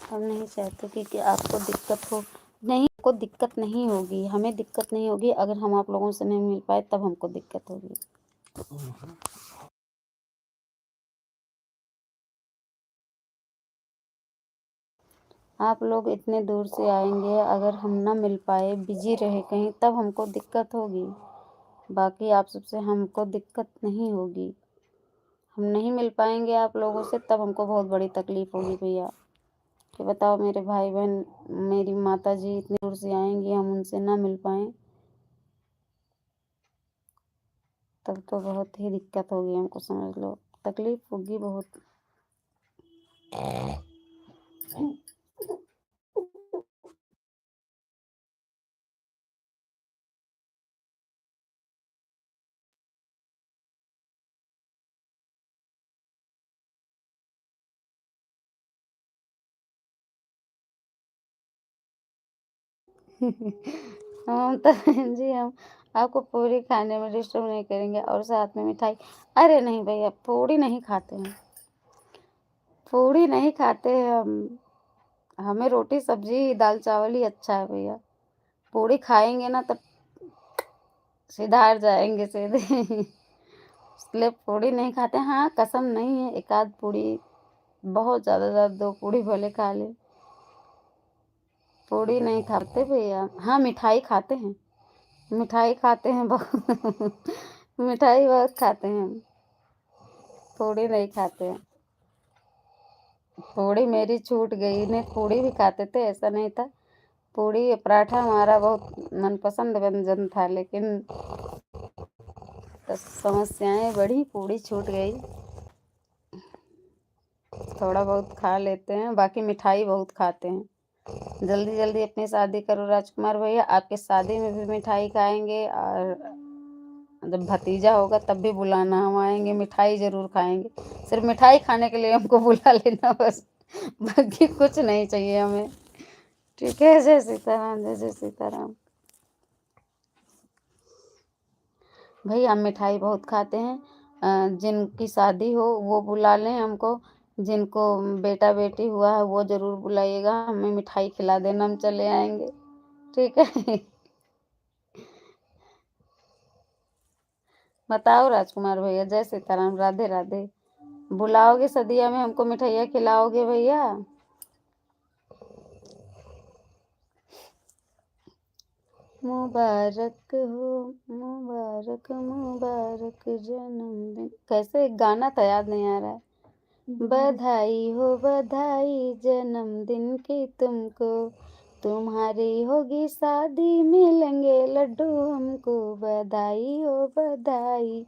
हम नहीं चाहते कि आपको दिक्कत हो, नहीं, आपको दिक्कत नहीं होगी, हमें दिक्कत नहीं होगी। अगर हम आप लोगों से नहीं मिल पाए तब हमको दिक्कत होगी। आप लोग इतने दूर से आएंगे, अगर हम ना मिल पाए, बिजी रहे कहीं, तब हमको दिक्कत होगी। बाकी आप सबसे हमको दिक्कत नहीं होगी। हम नहीं मिल पाएंगे आप लोगों से तब हमको बहुत बड़ी तकलीफ होगी भैया। कि बताओ मेरे भाई बहन, मेरी माता जी इतनी दूर से आएंगी, हम उनसे ना मिल पाएँ तब तो बहुत ही दिक्कत होगी हमको, समझ लो, तकलीफ होगी बहुत। हम तो जी हम आपको पूरी खाने में डिस्टर्ब नहीं करेंगे और साथ में मिठाई। अरे नहीं भैया, पूरी नहीं खाते हैं, पूरी नहीं खाते हैं हम। हमें रोटी सब्जी दाल चावल ही अच्छा है भैया। पूरी खाएंगे ना तब सिधार जाएंगे सीधे। इसलिए पूरी नहीं खाते। हाँ, कसम नहीं है, एक आध पूरी, बहुत ज़्यादा 2 पूरी भले खा ले, पूरी नहीं खाते भैया। हाँ, मिठाई खाते हैं, मिठाई खाते हैं बहुत। मिठाई बहुत खाते हैं हम, पूड़ी नहीं खाते हैं। पूड़ी मेरी छूट गई, नहीं पूड़ी भी खाते थे, ऐसा नहीं था। पूड़ी पराठा हमारा बहुत मनपसंद व्यंजन था, लेकिन समस्याएं बढ़ी, पूड़ी छूट गई। थोड़ा बहुत खा लेते हैं, बाकी मिठाई बहुत खाते हैं। जल्दी जल्दी अपनी शादी करो राजकुमार भैया, आपके शादी में भी मिठाई खाएंगे, और जब भतीजा होगा तब भी बुलाना, हम आएंगे, मिठाई ज़रूर खाएंगे। सिर्फ मिठाई खाने के लिए हमको बुला लेना बस, बाकी कुछ नहीं चाहिए हमें। ठीक है, जय सीताराम, जय जय सीताराम। भैया हम मिठाई बहुत खाते हैं। जिनकी शादी हो वो बुला लें हमको, जिनको बेटा बेटी हुआ है वो ज़रूर बुलाइएगा, हमें मिठाई खिला देना, हम चले आएंगे। ठीक है। बताओ राजकुमार भैया, जय सीताराम, राधे राधे। बुलाओगे सदिया में हमको, मिठाइयाँ खिलाओगे भैया? मुबारक हो, मुबारक मुबारक जन्मदिन। कैसे एक गाना था, याद नहीं आ रहा है। बधाई हो, बधाई जन्मदिन की तुमको, तुम्हारी होगी शादी, मिलेंगे लड्डू हमको। बधाई हो, बधाई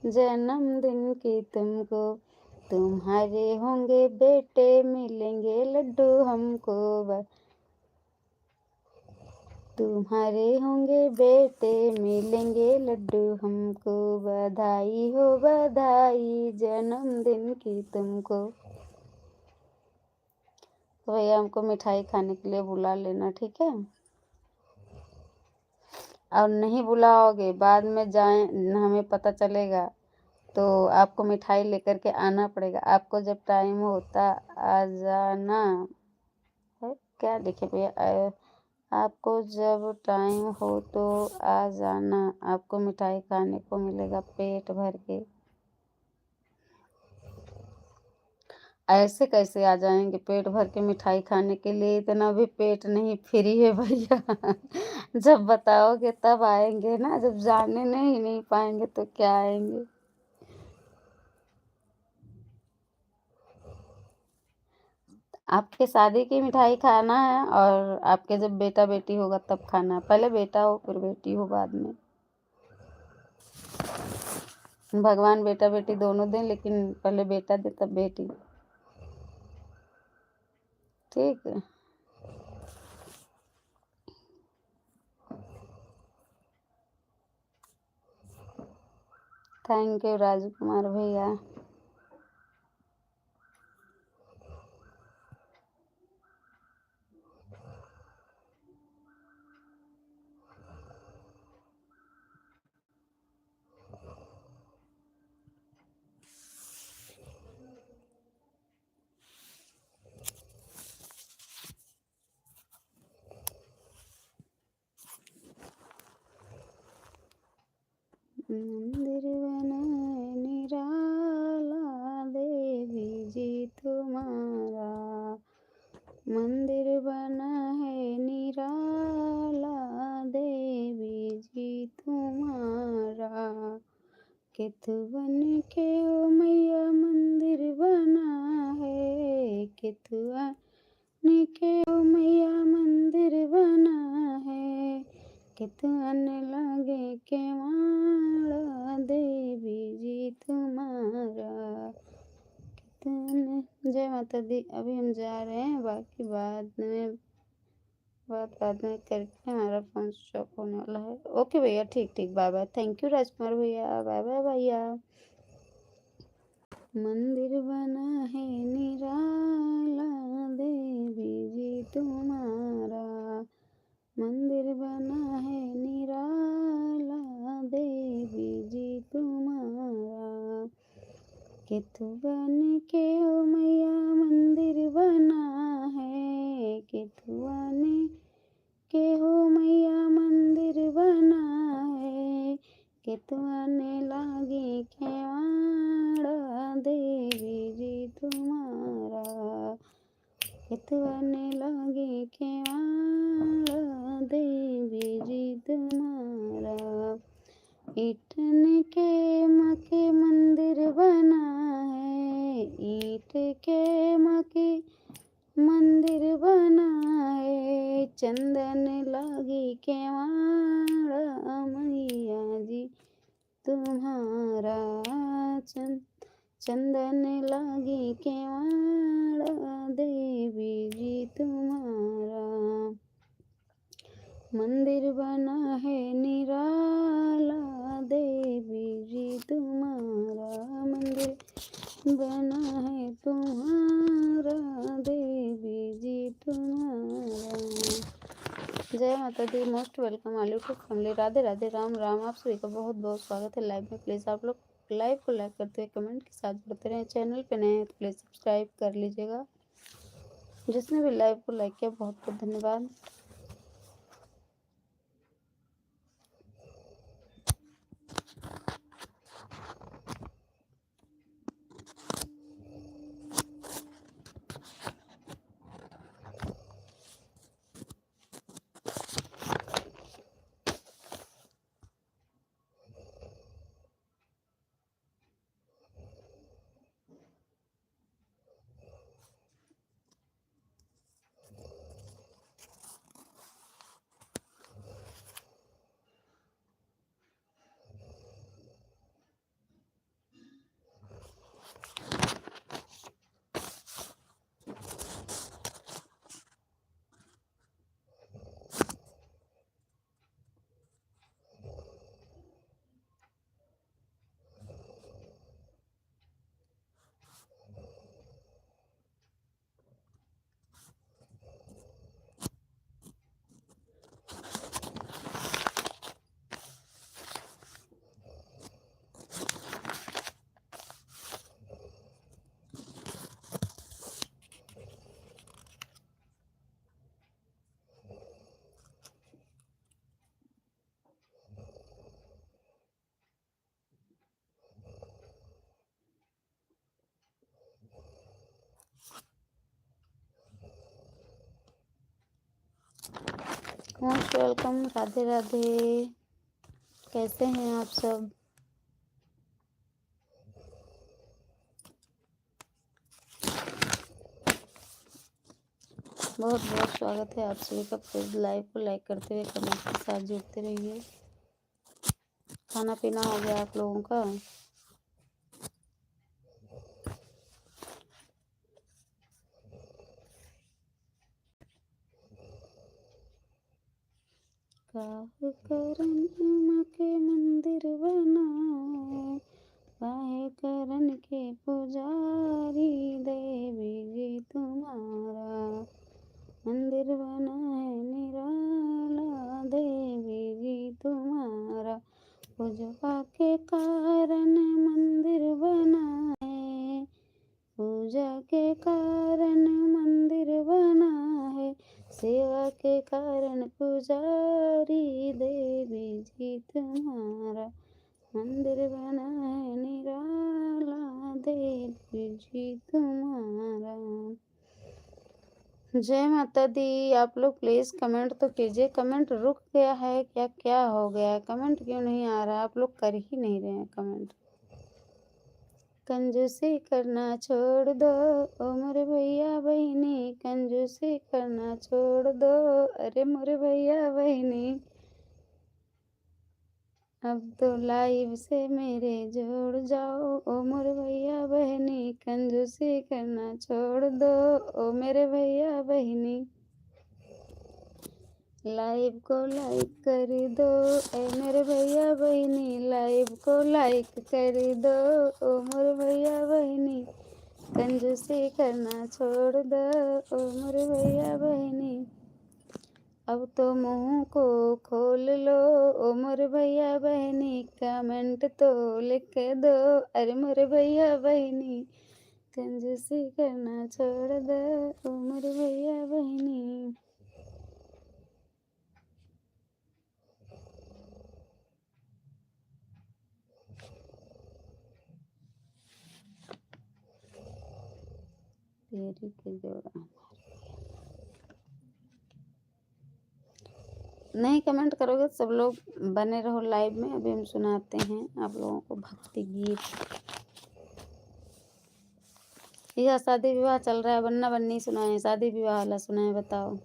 जन्मदिन की तुमको, तुम्हारे होंगे बेटे, मिलेंगे लड्डू हमको। तुम्हारे होंगे बेटे, मिलेंगे लड्डू हमको। बधाई हो, बधाई जन्मदिन की तुमको। तो भैया हमको मिठाई खाने के लिए बुला लेना, ठीक है? और नहीं बुलाओगे, बाद में जाए हमें पता चलेगा, तो आपको मिठाई लेकर के आना पड़ेगा। आपको जब टाइम होता आ जाना है, क्या लिखे भैया, आपको जब टाइम हो तो आ जाना, आपको मिठाई खाने को मिलेगा पेट भर के। ऐसे कैसे आ जाएंगे पेट भर के मिठाई खाने के लिए? इतना भी पेट नहीं फ्री है भैया। जब बताओगे तब आएंगे ना, जब जाने नहीं पाएंगे तो क्या आएंगे? आपके शादी की मिठाई खाना है, और आपके जब बेटा बेटी होगा तब खाना है। पहले बेटा हो फिर बेटी हो बाद में। भगवान बेटा बेटी दोनों दें, लेकिन पहले बेटा दे तब बेटी। ठीक है। थैंक यू राजकुमार भैया। मंदिर बना है निराला देवी जी तुम्हारा, मंदिर बना है निराला देवी जी तुम्हारा, केतुवन के ओ मैया मंदिर बना है, केतुवन के ओ मैया मंदिर बना है, केतुवन लागे केवाड़ा देवी जी तुम्हारा, केतुवन। जय माता दी। अभी हम जा रहे हैं, बाकी बाद में करके हमारा फोन स्विच ऑफ होने वाला है। ओके भैया, ठीक ठीक, बाय बाय। थैंक यू राजकुमार भैया, बाय बाय भैया। मंदिर बना है निराला देवी जी तुम्हारा, मंदिर बना है निराला देवी जी तुम्हारा, केतुवन के ओ मैया मंदिर बना है, केतुवन के हो मैया मंदिर बना है, केतुवन लागे केवाड़ा देवी जी तुम्हारा, केतुवन लागे केवाड़ा देवी जी तुम्हारा, ईटन के मके मंदिर बना है, ईट के मके मंदिर बना है, चंदन लागी केवाड़ा मैया जी तुम्हारा, चंदन लागी केवाड़ा देवी जी तुम्हारा, मंदिर बना है निराला देवी जी तुम्हारा, मंदिर बना है तुम्हारा देवी जी तुम्हारा। जय माता दी, most welcome all YouTube family. Radhe Radhe, Ram Ram. आप सभी का बहुत बहुत स्वागत है लाइव में। प्लीज़ आप लोग लाइव को लाइक करते हुए कमेंट के साथ जुड़ते रहें। चैनल पे नए हैं तो प्लीज़ सब्सक्राइब कर लीजिएगा। जिसने भी लाइव को लाइक किया बहुत बहुत धन्यवाद। Most welcome. राधे राधे, कैसे हैं आप सब? बहुत बहुत स्वागत है आप सभी का। प्लीज लाइव को लाइक करते हुए कमेंट के साथ जुड़ते रहिए। खाना पीना हो गया आप लोगों का? काहे करन के मंदिर बनाए, काहे करन के पुजारी देवी जी तुम्हारा, मंदिर बना है निराला देवी जी तुम्हारा, पूजवा के कारण मंदिर बना है, पूजा के कारण मंदिर बना है, सेवा के कारण पुजारी देवी जी तुम्हारा, मंदिर बना है निराला देव जी तुम्हारा। जय माता दी। आप लोग प्लीज कमेंट तो कीजिए। कमेंट रुक गया है क्या, क्या हो गया है? कमेंट क्यों नहीं आ रहा? आप लोग कर ही नहीं रहे हैं कमेंट। कंजूसी करना छोड़ दो ओ मोरे भैया बहनी, कंजूसी करना छोड़ दो अरे मोरे भैया बहनी। अब तो लाइव से मेरे जोड़ जाओ ओ मोरे भैया बहनी, कंजूसी करना छोड़ दो ओ मेरे भैया बहनी। लाइव को लाइक कर दो ए मेरे भैया बहनी, लाइव को लाइक कर दो ओ मेरे भैया बहनी, कंजूसी करना छोड़ दो ओ मेरे भैया बहनी। अब तो मुंह को खोल लो ओ मेरे भैया बहनी, कमेंट तो लिख दो अरे मेरे भैया बहनी, कंजूसी करना छोड़ दो ओ मेरे भैया बहनी। तेरी के जोड़ा नहीं कमेंट करोगे सब लोग बने रहो लाइव में। अभी हम सुनाते हैं आप लोगों को भक्ति गीत। यह शादी विवाह चल रहा है, बन्ना बन्नी सुनाए, शादी विवाह वाला सुनाए, बताओ।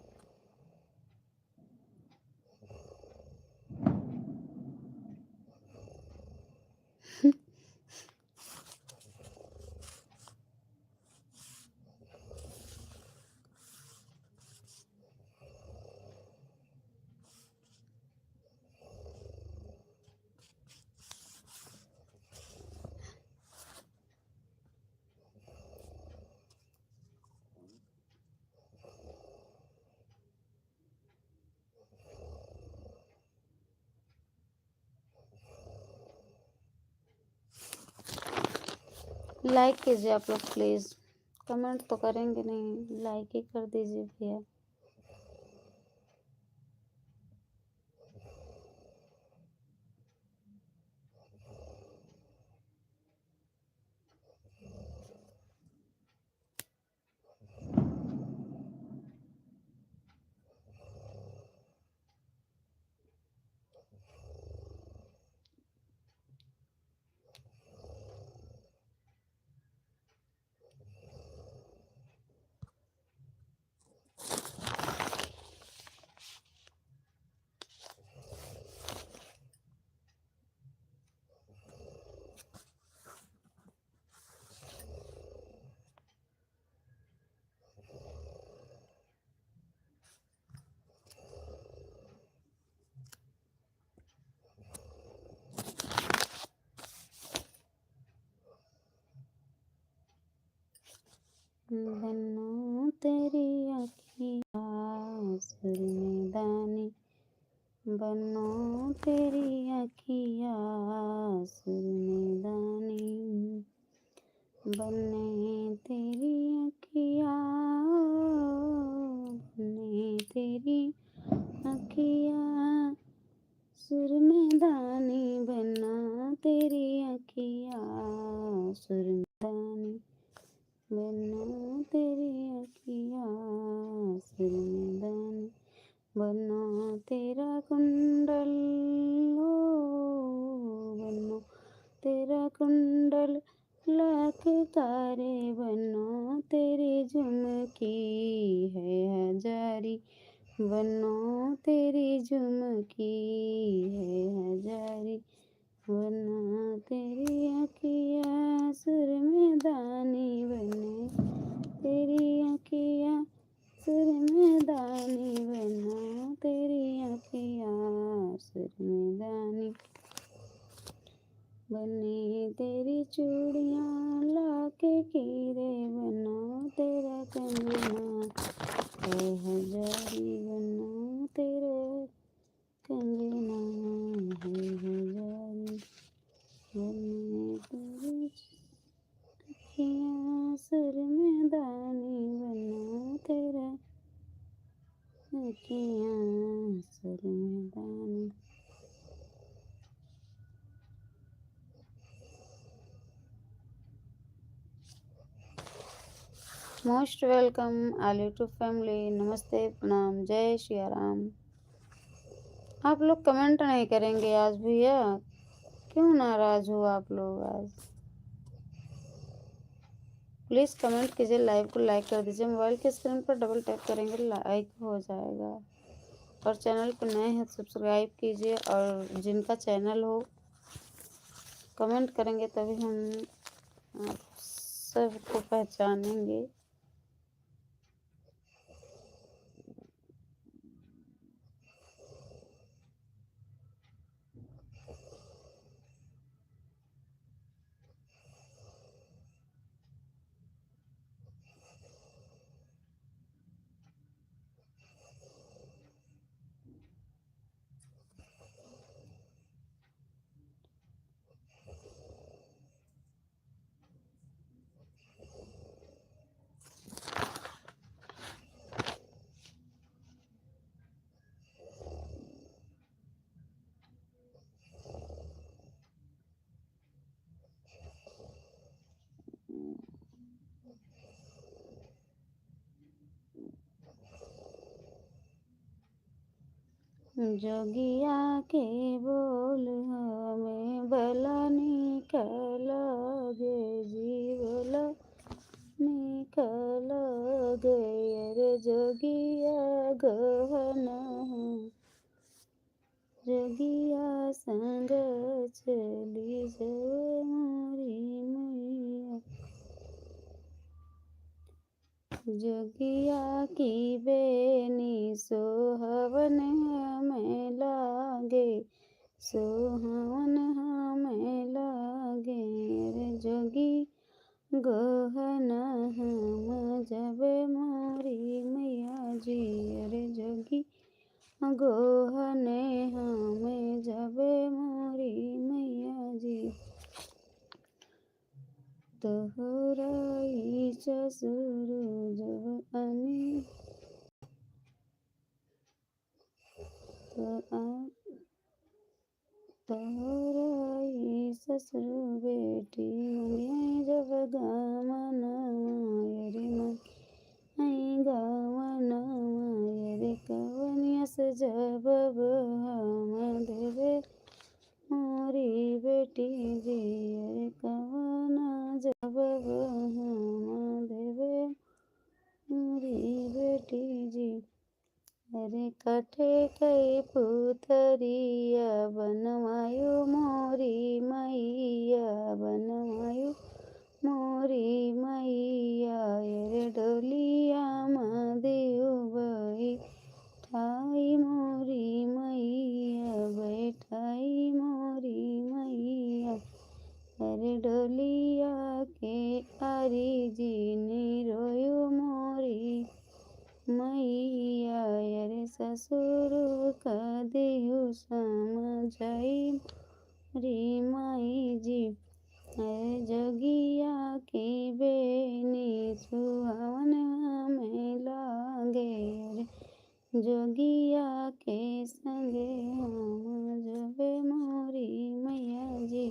लाइक कीजिए आप लोग प्लीज, कमेंट तो करेंगे नहीं, लाइक ही कर दीजिए भैया। बन्नो तेरी अखियाँ सुर में दानी, बन्नो तेरी अखियाँ सुर में दानी, बन्ने तेरी अखियाँ, बन्ने तेरी अखियाँ सुर में दानी, बन्ना तेरी अखियाँ सुर में दानी, बन्ना तेरी अखियाँ सुर में दानी, बन्ना तेरा कुंडल ओ बन्नो तेरा कुंडल लाख तारे, बन्नो तेरी झुमकी है हजारी, बन्नो तेरी झुमकी है हजारी, बन्ना तेरी अखियाँ सुर में दानी, बन्ने तेरी अखियाँ सुर में दानी, बन्ना तेरी अखियाँ सुर में दानी, बन्नी तेरी चूड़ियाँ लाके कीरे, बन्नो तेरा कंगना है हजारी, बन्नो तेरा कंगना है हजारी, बन्ने तेरी अखियाँ सुर में दानी, बन्ना तेरा अखियाँ सुर में दानी। Most welcome all YouTube family. नमस्ते, प्रणाम, जय श्री राम। आप लोग कमेंट नहीं करेंगे आज भैया, क्यों नाराज हो आप लोग आज? प्लीज़ कमेंट कीजिए, लाइव को लाइक कर दीजिए। मोबाइल की स्क्रीन पर डबल टैप करेंगे, लाइक हो जाएगा। और चैनल पर नए हैं सब्सक्राइब कीजिए, और जिनका चैनल हो कमेंट करेंगे तभी हम आप सबको पहचानेंगे। जोगिया के बोल हमें भला निकल गे, जीवल निकल गए रे जोगिया गहना, जोगिया संग चली जाए मोरी मैया। जोगिया की बेनी सोहवन हमें लागे, सोहवन हमें लागे रे जोगी गहना हम जब मोरी मैया जी, रे जोगी गहने हमें जब मोरी मैया जी। तोहराई ससुर जब आनी तोहराई ससुर बेटी मंगे जब गावन रे मन गावन रे कवनियस जब हम देवे मोरी बेटी जी, रे कवना जब हम देवे मोरी बेटी जी। अरे कटे कई पुतरिया बनवायो मोरी मैया, बनवायो मोरी मैया रे डोलिया मदेव बैठाई मोरी मैया, बैठाई मोरी मैया। अरे डोलिया के आरी जी रोयो मोरी मैया, अरे ससुर कदेहु समझाई री माई जी। अरे जोगिया की बेनी सुहावन हमें लागे, अरे जोगिया के संगे हम जबे मोरी मैया जी।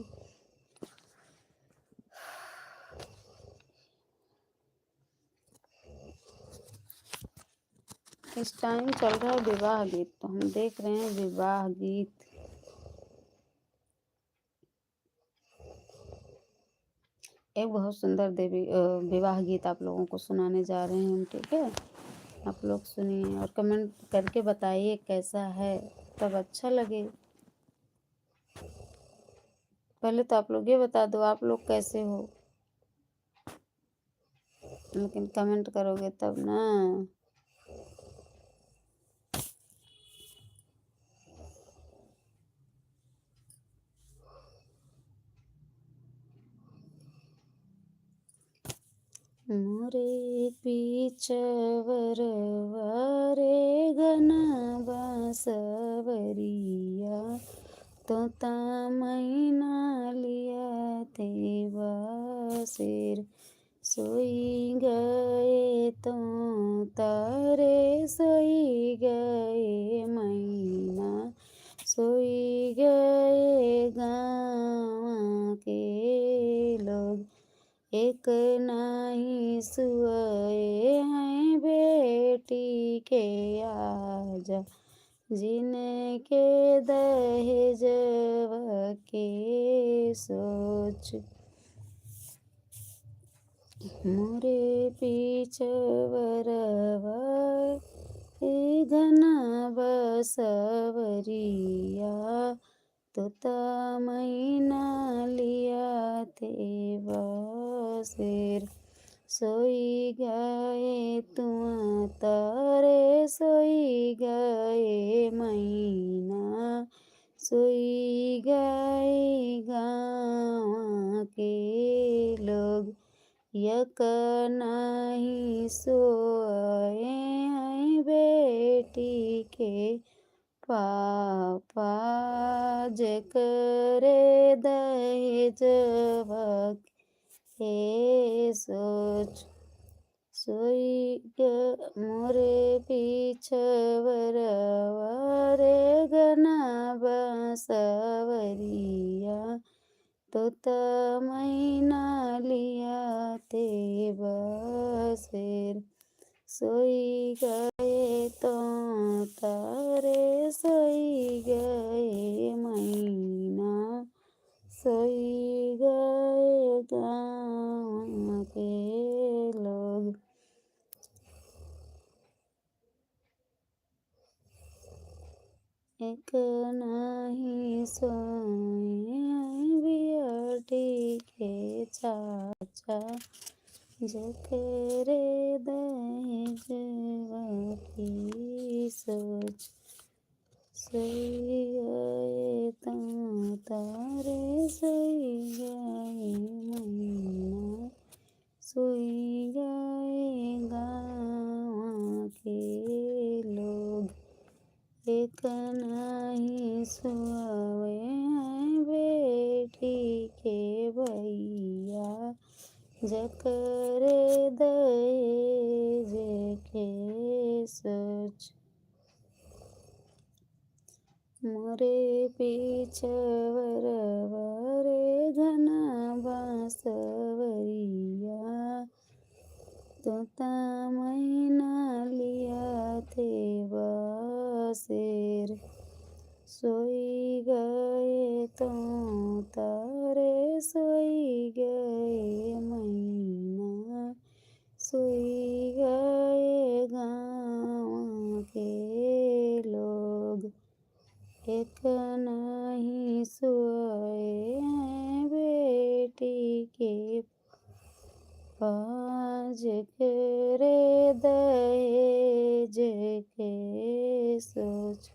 इस टाइम चल रहा है विवाह गीत, तो हम देख रहे हैं विवाह गीत। एक बहुत सुंदर देवी विवाह गीत आप लोगों को सुनाने जा रहे हैं हम, ठीक है? आप लोग सुनिए और कमेंट करके बताइए कैसा है, तब अच्छा लगे। पहले तो आप लोग ये बता दो आप लोग कैसे हो, लेकिन कमेंट करोगे तब ना। मोरे पीछवर वारे गना बासवरिया, तोता मैना लिया थे बासेर, सोई गए तो तारे सोई गए मैना, सोई गए गाँव के लोग, एक नाही सुअए जा जिनके दहेजवा के सोच मोरे पीछवरवा घना बसवरिया तोता मैना लिया थे बसेर सोई गए तुआ तारे सोई गए मैना सोई गए गाँव के लोग यक नहीं सोए हैं बेटी के पापा जकरे दहेजवा के सोच सोई मोरे पीछवरवा रे गना बसवरिया तोता मैना लिया ते बसेर सोई गए तो तारे सोई गए मैना सोई गए गाँव के लोग एक नहीं सोए बियाटी के चाचा जकरे दहेजवा की सोच सोई गए तो तारे सोई गए मैना सोई गए गाँव के लोग एक नहीं सोए हैं बेटी के भैया जकरे दहेज के सोच मोरे पीछवरवा रे घना बांसवरिया तोता मैना लिया थे बसेर सोई गए तो तारे सोई गए मैना सोई गए गाँव के लोग एक नहीं सोए हैं बेटी के पाज करे दहेज के सोच।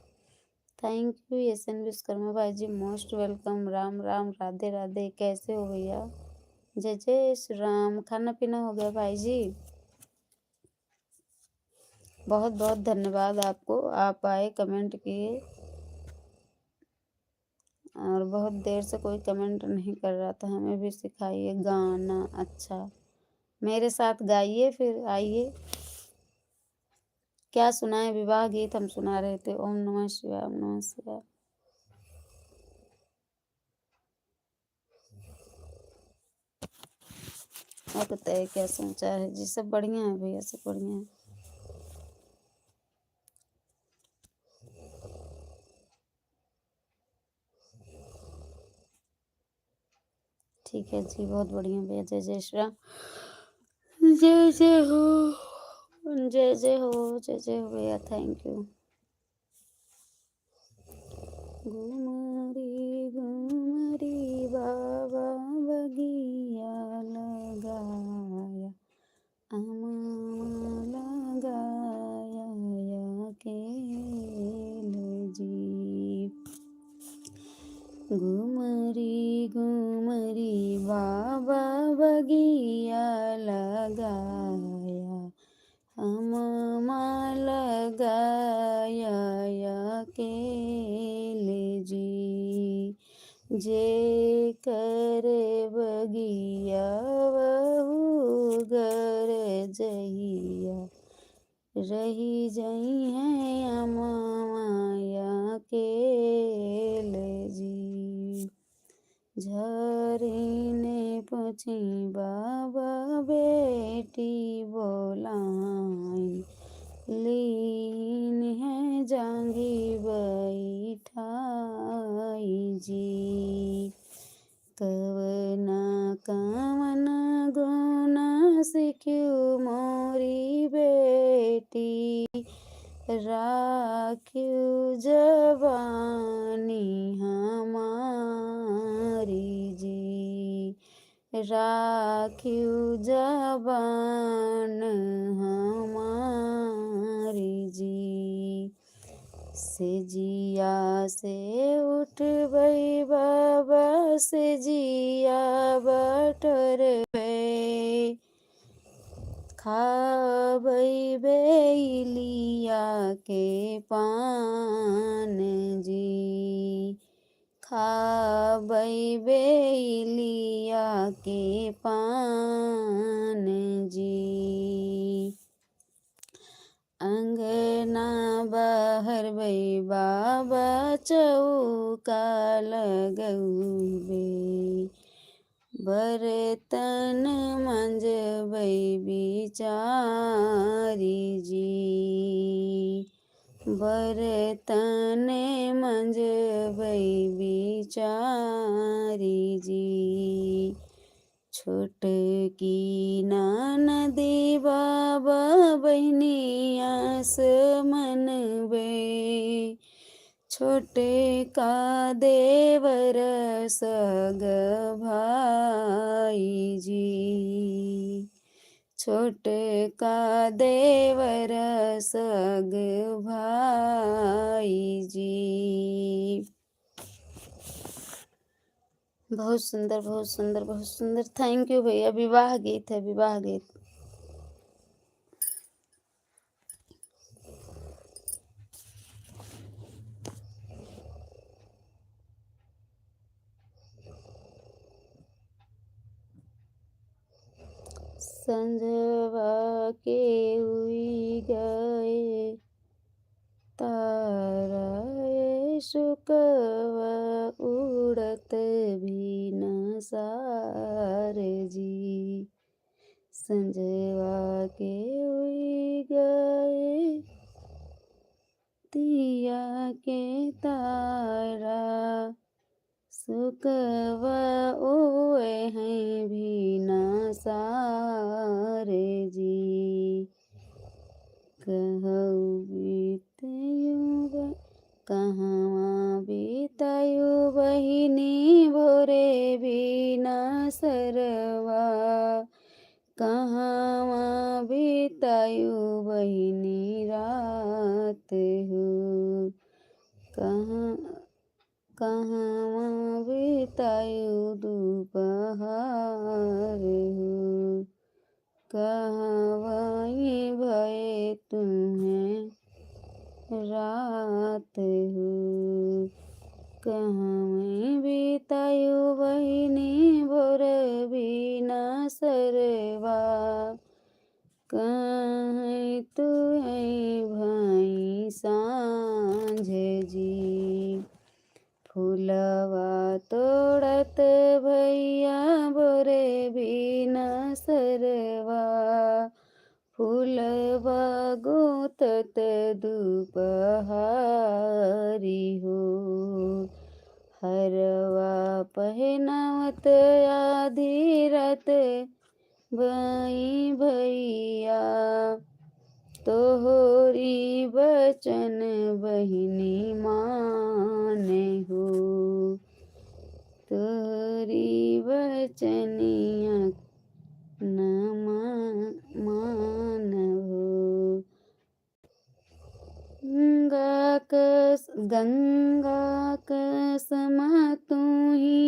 थैंक यू एसएन विश्वकर्मा भाई जी, मोस्ट वेलकम। राम राम, राधे राधे। कैसे हो भैया? जय जय श्री राम। खाना पीना हो गया भाई जी? बहुत बहुत धन्यवाद आपको, आप आए कमेंट किए और बहुत देर से कोई कमेंट नहीं कर रहा था। हमें भी सिखाइए गाना, अच्छा मेरे साथ गाइए, फिर आइए। क्या सुनाए? विवाह गीत हम सुना रहे थे। ओम नमः शिवाय, ओम नमः शिवाय। आप बताइए क्या समाचार है जी? सब बढ़िया है भैया, सब बढ़िया है। ठीक है जी, बहुत बढ़िया भैया। जय जय श्री राम। जय जय हो, जय जय हो, जय जय हो भैया। Thank you. घुमरी घुमरी बाबा बगिया लगाया, लगाया अकेले जी। घुमरी घुमरी बाबा बगिया लगाया, हम लगाया अकेले जी। जे करे बगिया वहु घर जइया, रही जई है माया अकेले जी। झरीने पची बाबा बेटी बोलाई, लीन है जा क्यों मोरी बेटी, राख्यू जवानी हमारी जी, राख्यू जवान हमारी जी। से जिया से उठबै बाबा, से जिया बटरबै, खाबै बेलिया के पान जी, खाबै बेलिया के पान जी। अंगना बहरबै बाबा, चौका लगौबै, बर्तन मंजबै बिचारी जी, बर्तन मंजबै बिचारी जी। छोटकी ननदी बाबा, बहनिया से मनबै, छोटका देवर सग भाई जी, छोटका देवर सग भाई जी। बहुत सुंदर, बहुत सुंदर, बहुत सुंदर। थैंक यू भैया। विवाह गीत है, विवाह गीत। संजवा के हुई गए तारा, शुकवा उड़त भी न सार जी, संजवा के हुई गए तिया के तारा, सुकवा ओए हैं भी न सार जी। कहऊ बीतयू कहवा बीतयू बहिनी, भोरे भी न सरवा, कहवा बीतयू बहिनी रात हो, कहवा बीतयू दोपहर हो, कहवाई भये तुम्हें रात हो, कहवें बीतयू बहिनी, भोर भी न सरवा, कहीं तू भाई सांझ जी। फूलवा तोड़त भैया, भोरे भी न सरवा, फूलवा गुथत दोपहरी हो, हरवा पहनावत आधी रात बाई भैया, तोहरी बचन बहिनी माने हो, तोहरी बचनिया न मान हो। गंगा कसम तू ही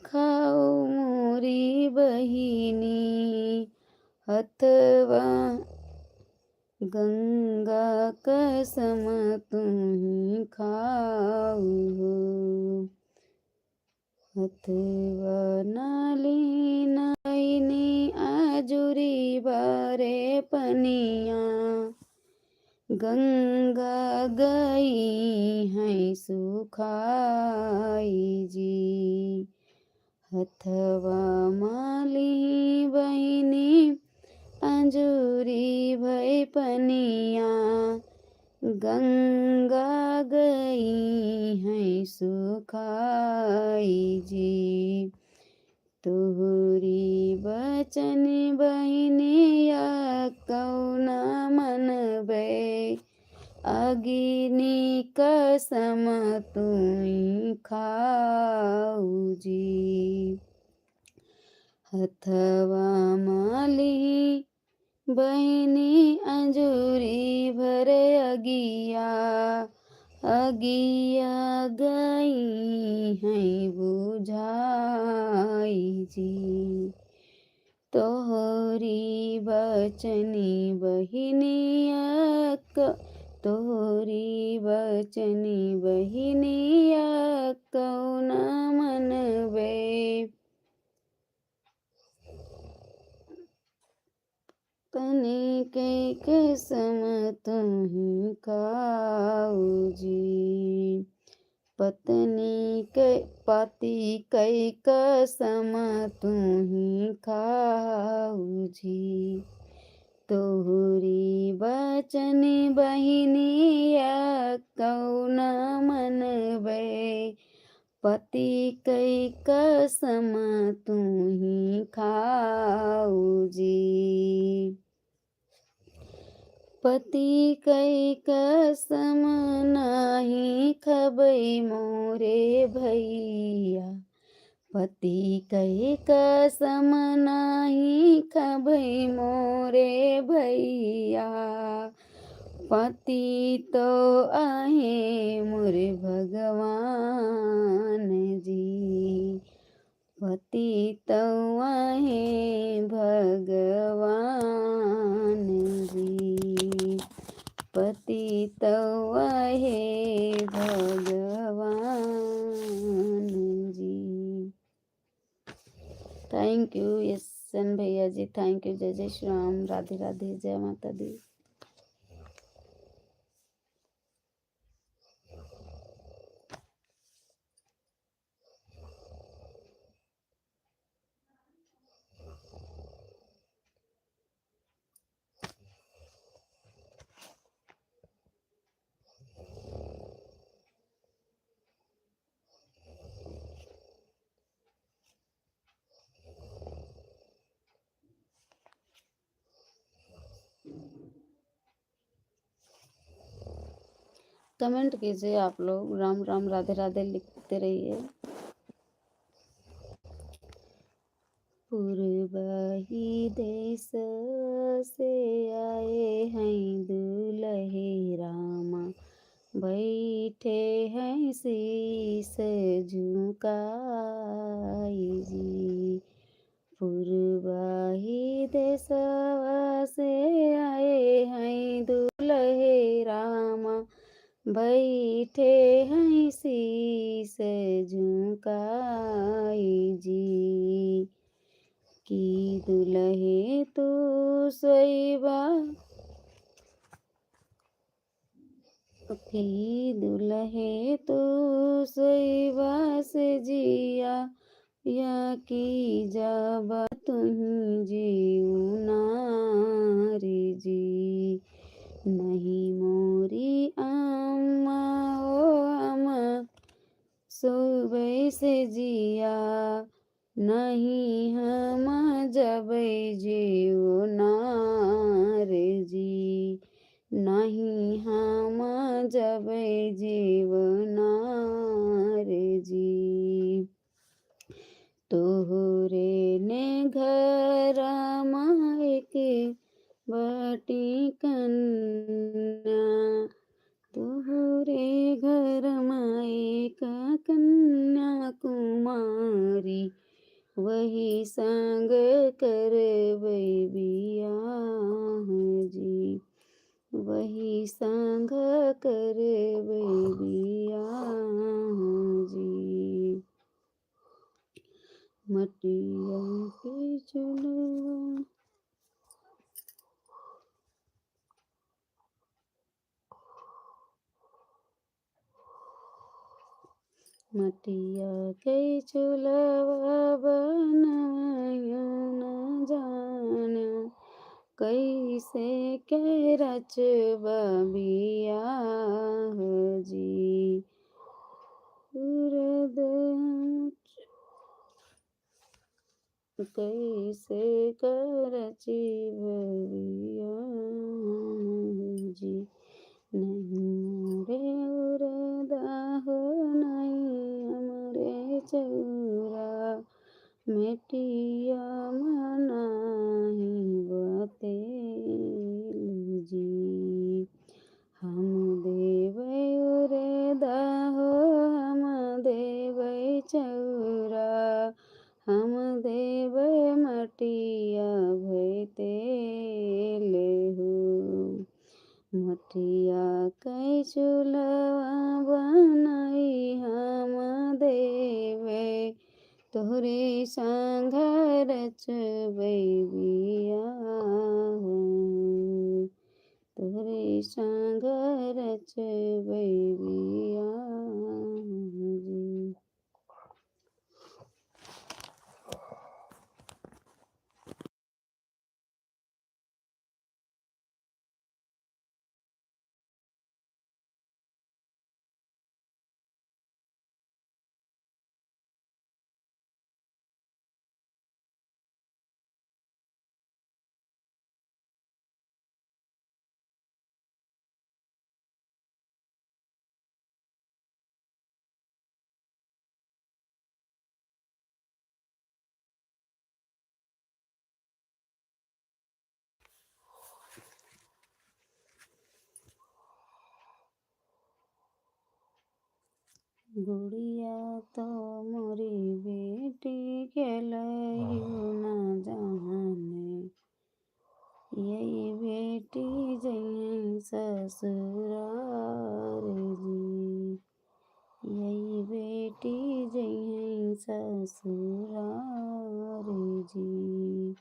खाओ मोरी बहिनी, हथवा गंगा कसम तुम्ही खाऊ हो, हथवा नाली नैनी आजुरी बारे पनिया, गंगा गई है सुखाई जी, हथवा माली बहिनी अंजूरी भई पनिया, गंगा गई है सुखाई जी। तोहरी बचन बहिनिया कौना मनबे अग्नि कसम तुई खाऊ जी। हथवा माली बहिनी अंजूरी भरे अगिया अगिया गई हैं बुझाई जी। तोहरी बचनी बहिनिया तोहरी बचनी बहिनिया कौना मनबे तनी के कसम तुही खाऊ जी। पत्नी के पति कई कसम तुही खाऊ जी। तोहरी बचन बहिनिया कौना मनबे पति कई कसम तुही खाऊ जी। पति कई कसम नाही खबई मोरे भैया पति कई कसम नाही खबई मोरे भैया। पति तो आहे मोरे भगवान जी। पति तो आहे भगवान जी। पति तो आहे भगवान जी। थैंक यू यशन भैया जी, थैंक यू। जय जय श्री राम, राधे राधे, जय माता दी। कमेंट कीजिए आप लोग, राम राम राधे राधे लिखते रहिए। पूर्वही देश से आए हैं दूल्हे रामा बैठे हैं शीस झुकाई जी। पूर्वही देश से आए हैं दूल्हे रामा बैठे हैं शीस झुकाई जी। की दुल्हे तू सोईबा की दुल्हे तू सोईबा से जिया या की जाबा तुम जीऊ नारी जी। नहीं मोरी अम्मा ओ अम्मा सोबे से जिया नहीं हम जबै जीऊ नारी जी। नहीं हम जबै जीव नारी जी। तोहरे ने घर मायक बटी कन्या तोहरे घर मायक कन्या कुमारी वही संग करबै बियाह जी। वही संग करबै बियाह जी। मटिया के चुलवा मटिया के चुलवा बनायो न जानो कैसे के रचबा बियाह जी। कैसे करची भविया जी नहीं मोरे उरदा हो नहीं हमरे चौरा मेटिया मनाही बतेल जी हम देवै उरदा हो हम देवै चौरा हम देवै मटिया भई तेल हो मटिया कै चूल्हा बनाई हम देवै तोहरे संग रचबै बिया हो तोहरे संग रचबै बिया जी गुड़िया तो मोरी बेटी खेलयू न जाने यही बेटी जई ससुरार जी यही बेटी जई ससुरार जी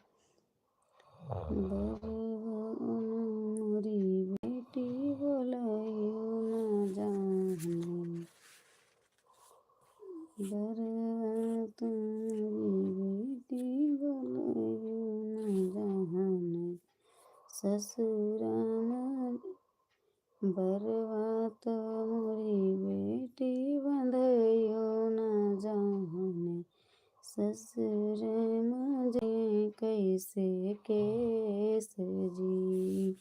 मोरी बेटी बोलयू न जाने तुम्हारी बेटी बोलयू न जाने ससुरान बरवा तो मोरी बेटी बंधयो न जाने ससुर मजे कैसे केस जी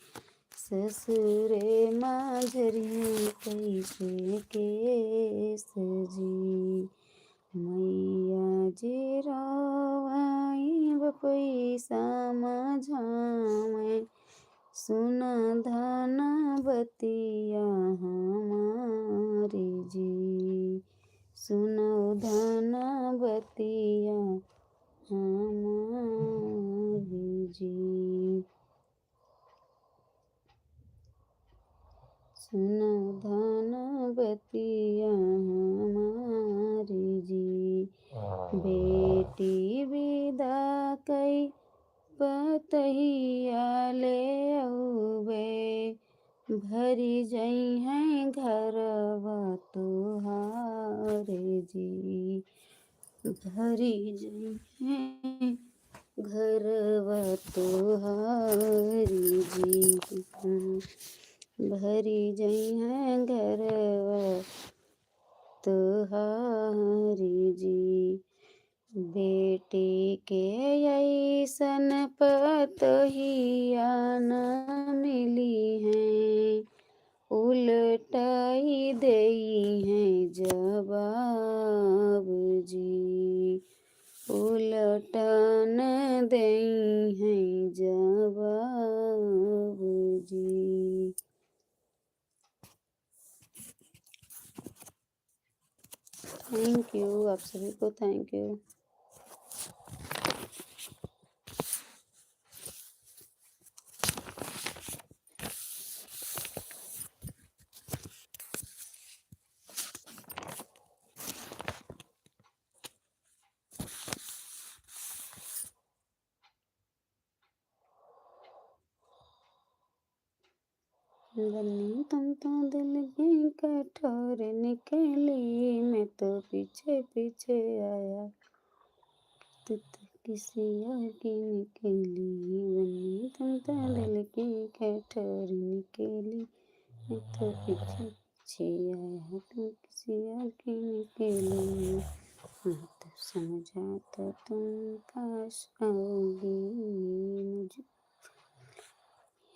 ससुरे माझरी कैसे केस जी मैया जी रोवाई पैसा माझामे सुना धाना बतिया हमारी जी सुनो धाना बतिया हमारी जी सुनो धाना बतिया हमारी जी बेटी विदा कई पतहिया ले औबे भरी जई हैं घरवा तुहारे जी भरी जई हैं घरवा तुहारी जी भरी जई हैं घरवा तुहारी जी बेटी के ऐसन पतहिया न मिली हैं उलटाई देई हैं जवाब जी उलटन देई हैं जवाब जी थैंक यू आप सभी को थैंक यू बन्नी तुम तो दिल की कठोर निकली मैं तो पीछे पीछे आया तू तो किसी और की निकली बन्नी तुम तो दिल की कठोर निकली मैं तो पीछे पीछे आया तू किसी और की निकली हाँ तो समझा तो तुम पास आओगी, मुझे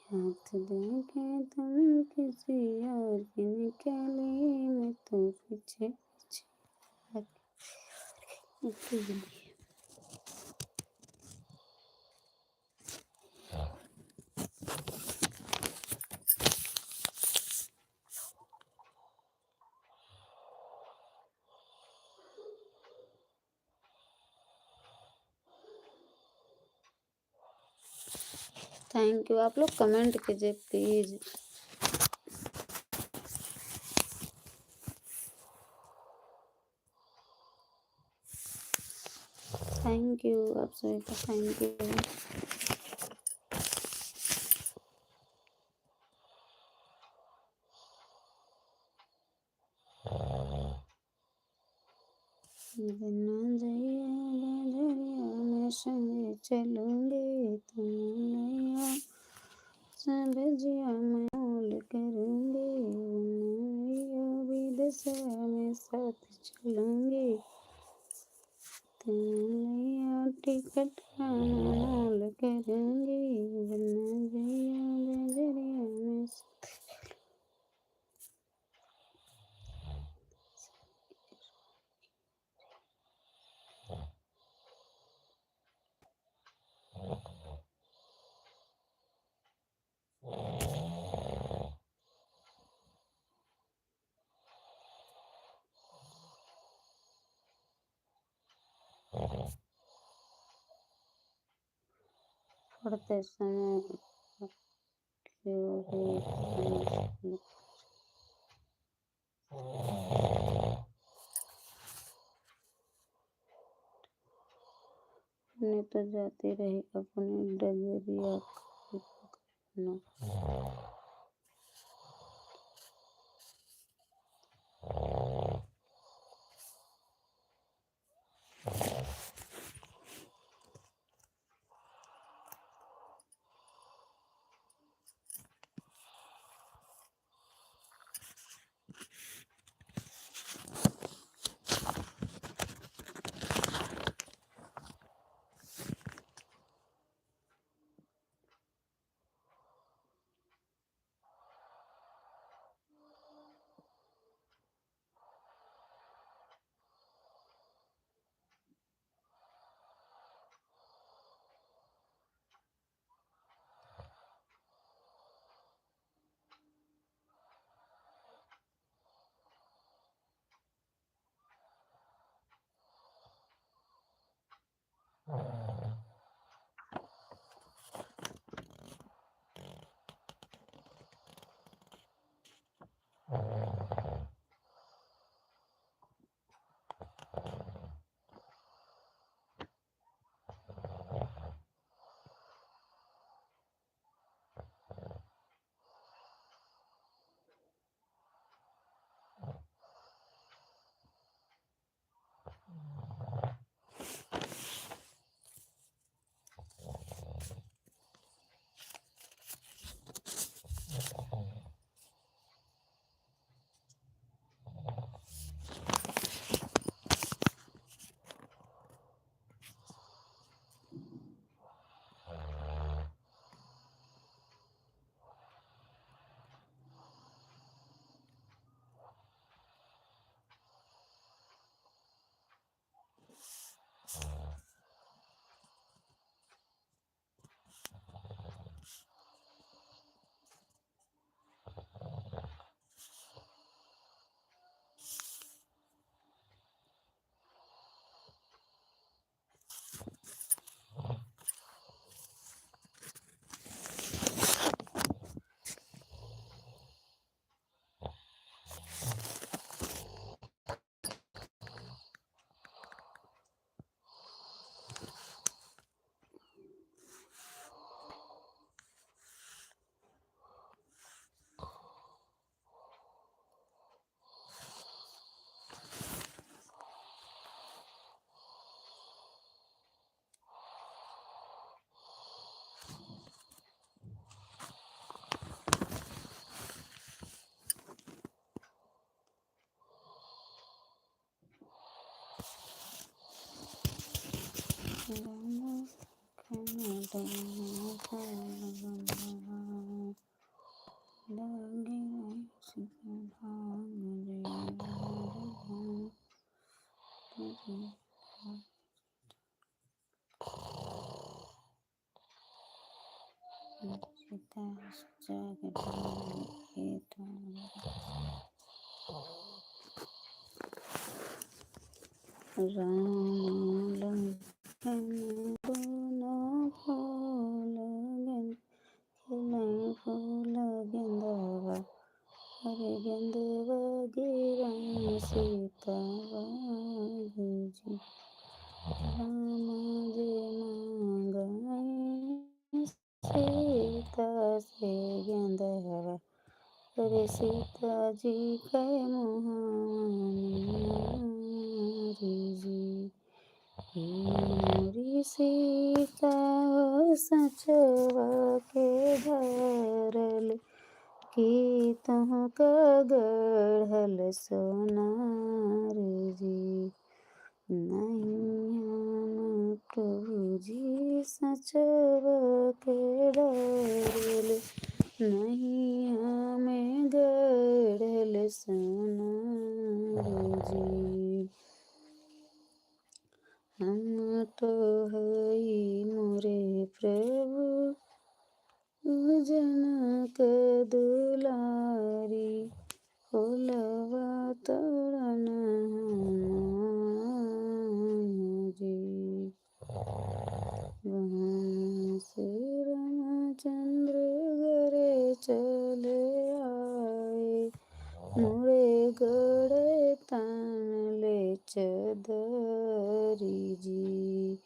हाथ देके तुम किसी और की निकली, मैं तो पीछे पीछे अकेली। Thank you. आप लोग कमेंट कीजिए प्लीज। थैंक यू आप सभी का, थैंक यू। बिना जइया बजरिया में संगे चलूंगी, तुम नैया सब जिया मैं मोल करूंगी, नैया विदेशा में साथ चलूंगी, तुम नैया टिकट मोल करूंगी, बिना जइया बजरिया में पढ़ते समय क्यों भी अपने तो जाते रहे अपने डगरिया को पकड़ना। राम लखन दोनों फूल फूल गेंदवा हरे गेंदवा गिरन सीता जी राम जे मांगई सीता से गेंदवा अरे सीता जी कै मुहारी जी मोरी सीता सचवा के धरल की तुहका गढ़ल सोनार जी नहीं हम प्रभु जी सचवा के धरल नहीं हमें गढ़ल सोनार जी हम तो हई मोरे प्रभु जनक दुलारी होलवा तोरण जी वहाँ से रामचंद्र गरे चले आए मोरे गड़े तान ले चदरी जी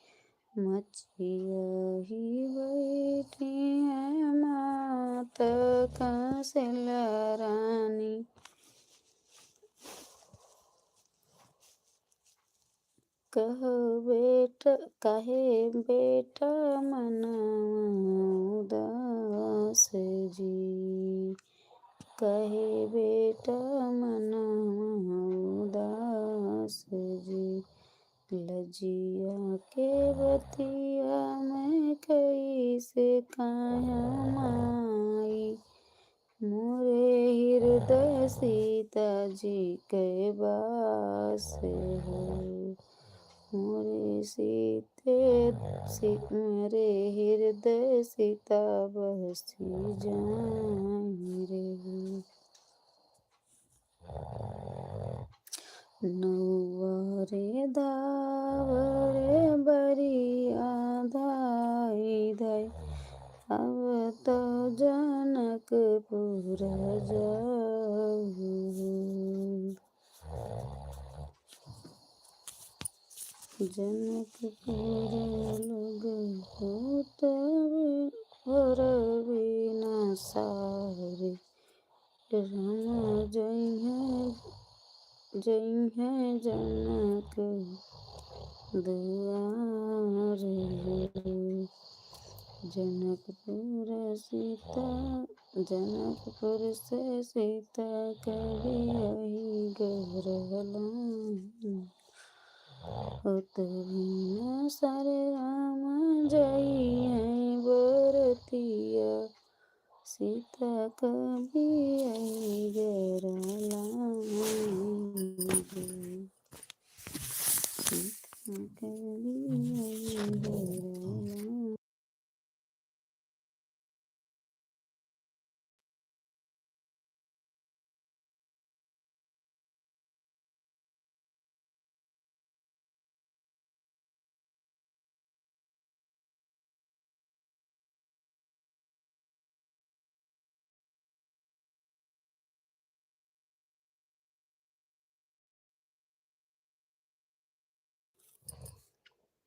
मछिया ही बैठी है माता कौशल्या रानी कहो बेटा कहे बेटा मनवा उदास जी कहे बेटा मनवा उदास जी लजिया के बतिया में कैसे काया माई मोरे हृदय सीता जी के बास हो मोरे मेरे हृदय सीता बसी जाए रे नौवरे दावरे बरिया धाई धाई अब तो जनकपुर जाऊ जनकपुर लोग होतर बिना सारे राम जय जनक दुआर जनकपुर से सीता कभी आई गरला होत बिना सारे राम जई है बरतिया सीता कभी आई गरला सीता कभी आई गरला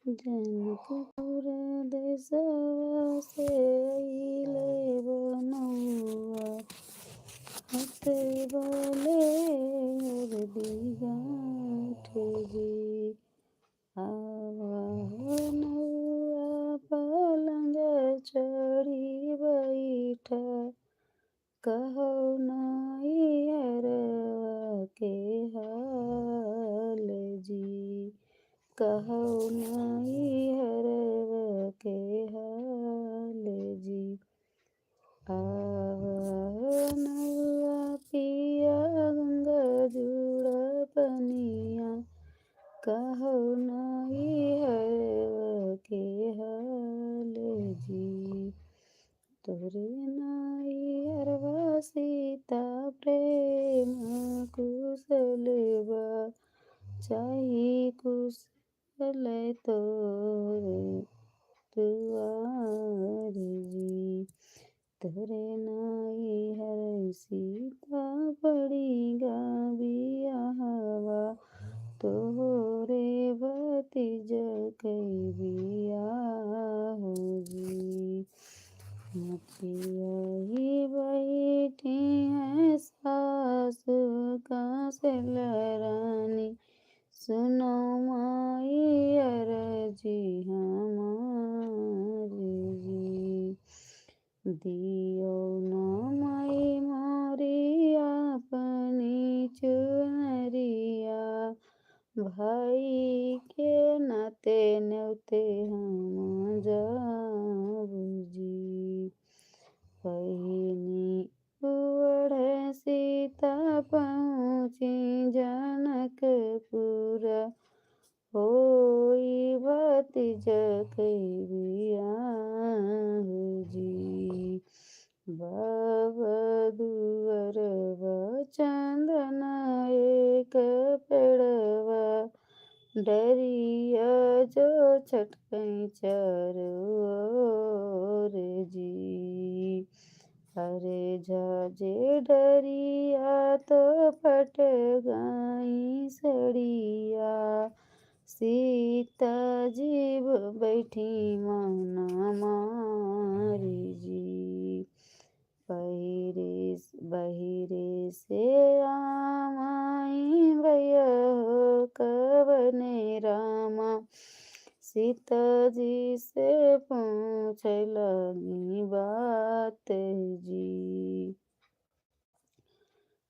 जनकपुर देशवा से अइले बनौआ हते बोले हरदी गाँठ जी आवा नौआ पलंग चढ़ी बैठा कहो नाइयरवा के हाल जी कहौ नैहरवा के हाल जी। आवनवा पिया गंगा जुड़ा पनिया, कहौ नैहरवा के हाल जी। तोरे नैहरवा सीता प्रेम कुशलवा, चाही कुशल तोरे दुआर जी। तोरे नैहर सीता बड़ी बियाहवा, तोरे भतीज के बियाह जी। मचियाही बैठी है सासु कांसलरानी, सुनो माई अरजी हमारी जी। दियो न माई मोरी अपनी चुनरिया, भाई के नाते न्योते हम जाबू जी। पहिनी उड़ सीता पहुँची जनकपुरा, होई भतीज के बियाह जी। बाबा दुअरवा चंदन एक पेड़वा, डरिया जो छटकई चारों ओर जी। अरे झाजे डरिया तो फट गई सड़िया, सीता जी बैठी मना मारी जी। बहिरे से आमाई भैया हो कवने रामा, सीता जी से पूछ लगी बात जी।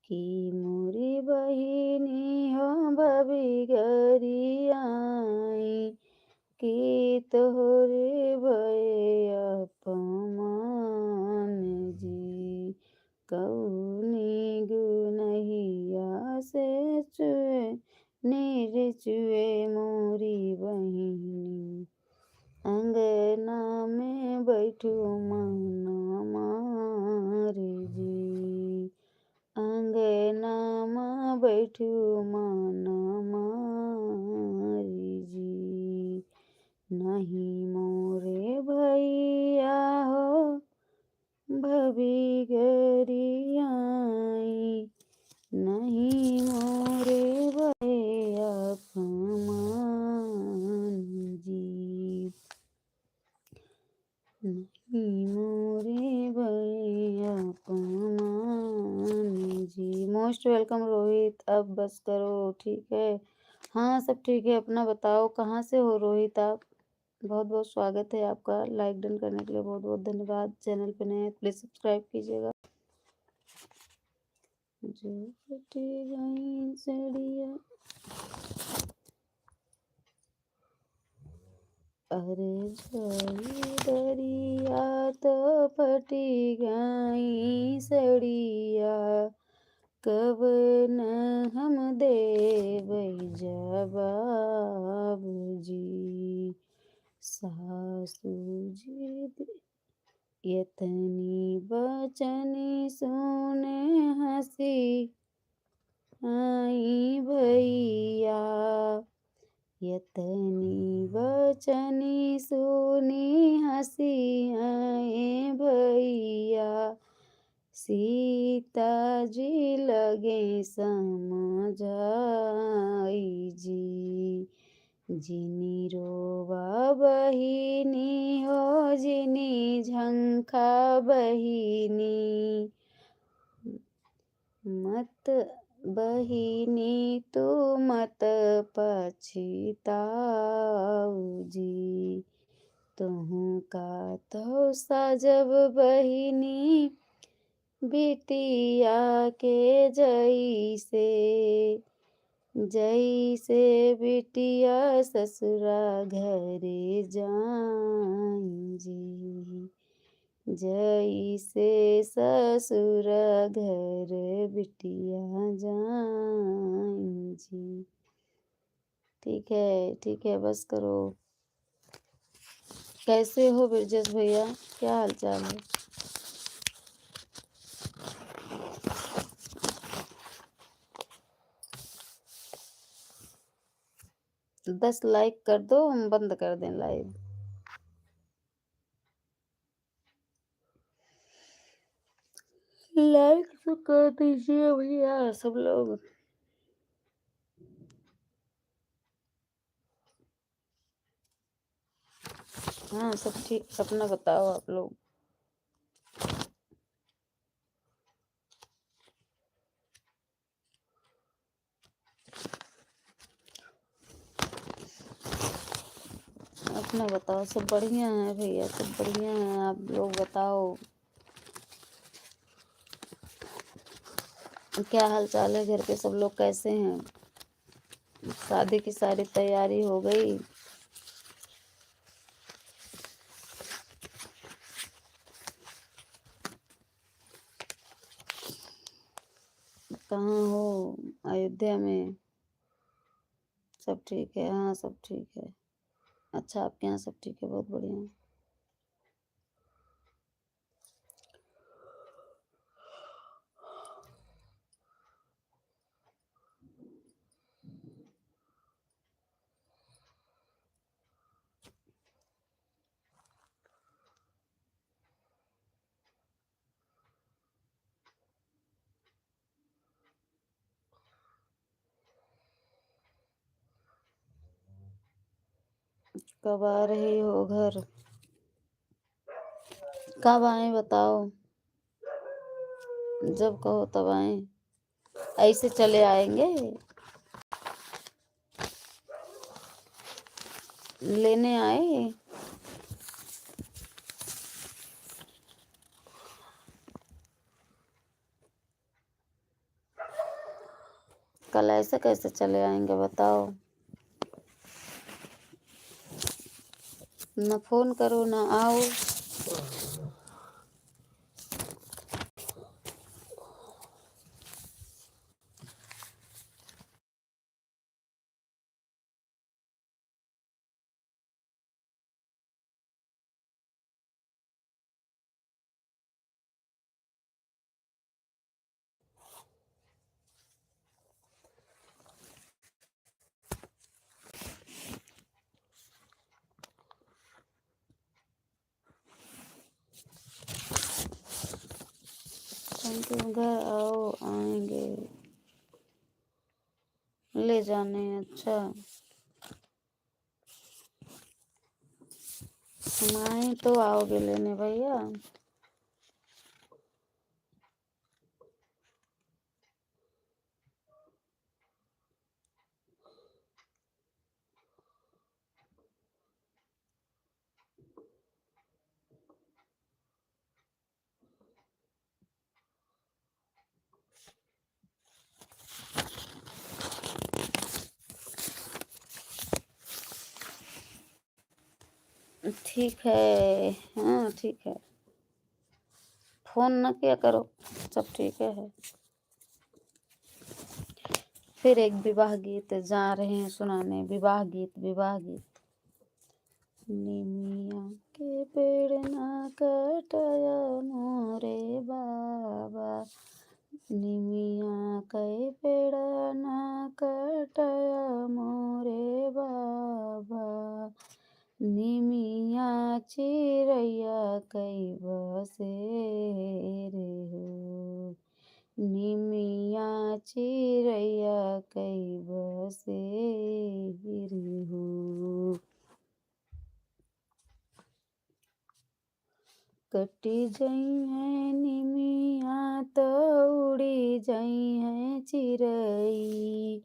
कि मोरी बहिनी हो भभी घरी आई, कि तोहरे भये अपमान जी। कौनी गुनहिया से चुए नीर चुए मोरी बहिनी, अंगना में बैठू मना मार जी। अंगना में बैठू मना मारी जी। नहीं मोरे भैया हो भभी घरी आई, नहीं मोरे भैया अपमान जी। नहीं मोरे भैया अपमान जी। मोस्ट वेलकम रोहित, अब बस करो ठीक है। हाँ सब ठीक है, अपना बताओ कहाँ से हो रोहित आप। बहुत बहुत स्वागत है आपका, लाइक डन करने के लिए बहुत बहुत धन्यवाद। चैनल पे नए प्लीज सब्सक्राइब कीजिएगा। जो फटी गई सड़िया, अरे जाई डरिया तो फटी गई सड़िया, कब न हम देबै जवाब जी। सासू जी यतनी बचनी सुने हंसी आई भैया, यतनी बचनी सुनी हंसी आए भैया। सीता जी लगे समझाई जी। जिनी रोवा बहिनी हो जिनी झंखा बहिनी, मत बहिनी तू मत पछताऊ जी। तुहू का तो साजब बहिनी बिटिया के जैसे, जैसे बिटिया ससुरा घरे जाई जी, जैसे ससुर घर बिटिया जाई जी। ठीक है, बस करो। कैसे हो ब्रजेश भैया, क्या हाल चाल है? तो 10 लाइक कर दो, हम बंद कर दें लाइव। लाइक तो कर दीजिए भैया सब लोग। हाँ सब ठीक, अपना बताओ आप लोग। अपना बताओ, सब बढ़िया है भैया, सब बढ़िया है, आप लोग बताओ क्या हाल चाल है, घर पे सब लोग कैसे हैं? शादी की सारी तैयारी हो गई? कहाँ हो? अयोध्या में? सब ठीक है, हाँ सब ठीक है। अच्छा, आपके यहाँ सब ठीक है, बहुत बढ़िया। कब आ रही हो घर? कब आए बताओ, जब कहो तब आए। ऐसे चले आएंगे? लेने आए? कल ऐसे कैसे चले आएंगे बताओ? न फोन करो ना आओ। घर आओ, आएंगे ले जाने। अच्छा, हम आए तो आओगे लेने भैया? ठीक है, हाँ ठीक है, फोन न किया करो, सब ठीक है। फिर एक विवाह गीत जा रहे हैं सुनाने, विवाह गीत, विवाह गीत। निमिया के पेड़ ना कटाया मोरे बाबा, निमिया के पेड़ ना कटाया मोरे बाबा, निमिया चिरैया कई बसे रे हो, निमिया चिरैया कई बसे रे हो। कटी जई है निमिया तो उड़ी जई है चिरई,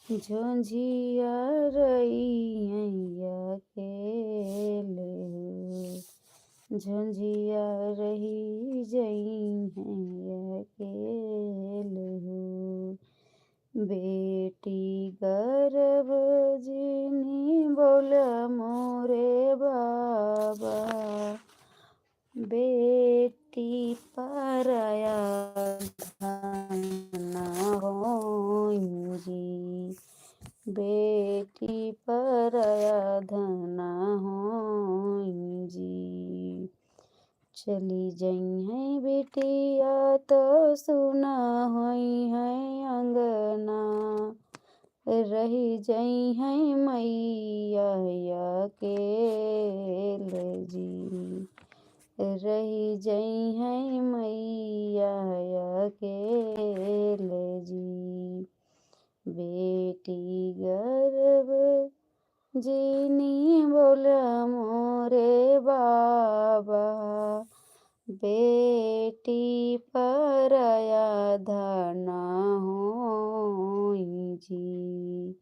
झोंझिया रही हैया खेले हो, झोंझिया रही जई हैया खेले हो। बेटी चली जई हैं बिटिया तो सुना होई है अंगना, रही जई हैं मैया अकेल जी, रही जई हैं मैया अकेल जी। बेटी गर्भ जिनी बोला मोरे बाबा, बेटी पराया धना होई जी,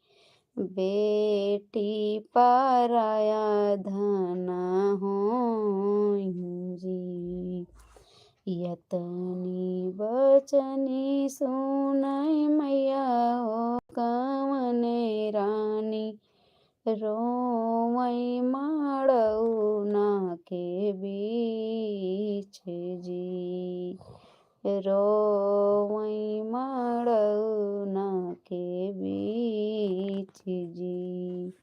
बेटी पराया धना होई जी। यतनी बचनी सुनाई मैया हो कवने रानी, रोवई माड़ौना के बीच जी, रोवई माड़ौना के बीच जी।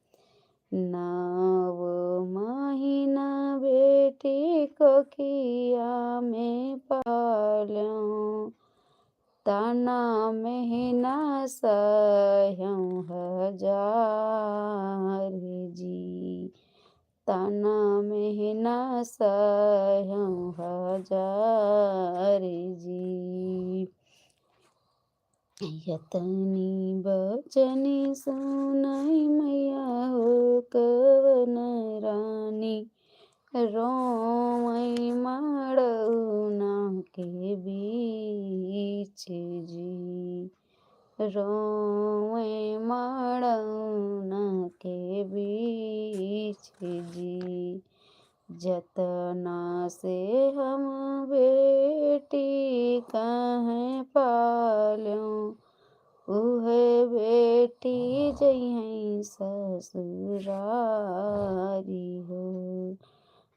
9 महीना बेटी कोखिया में पाल्यों, ताना महीना सहूँ हजार जी, ताना महीना सहूँ हजार जी। यतनी बचनी सुनाई मैया हो कवन रानी, रोवई माड़ौना के बीच जी, रोवई माड़ौना के बीच जी। जतना से हम बेटी कहें पाल्यों, उहे बेटी जइहें ससुरारी हो,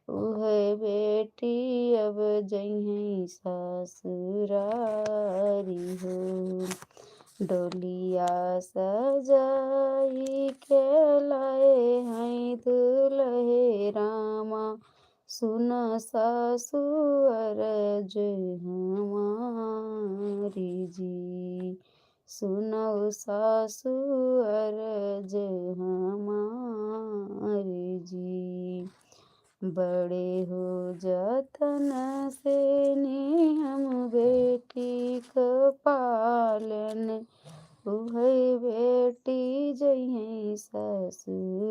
उहे बेटी अब जइहें ससुरारी हो। डोलिया सजाई के लाए हैं दुल्हे रामा, सुन सासुअर हमारी जी, सुनो सासुअर हमारी जी। बड़े हो जतन से ने हम बेटी को पालन, उहे बेटी जइहें ससुरारी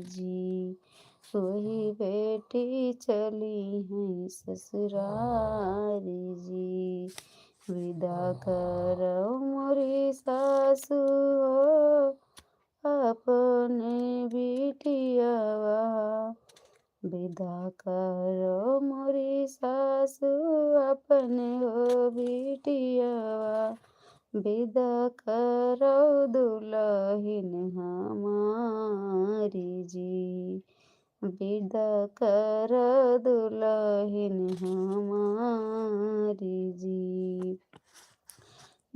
जी, वही बेटी चली हैं ससुरारी जी। विदा करो मोरी सासु हो अपने बिटियावा, विदा करो मोरी सासु अपने हो बिटियावा, विदा करो दुल्हन हमारी जी, विदा करो दुल्हन हमारी जी।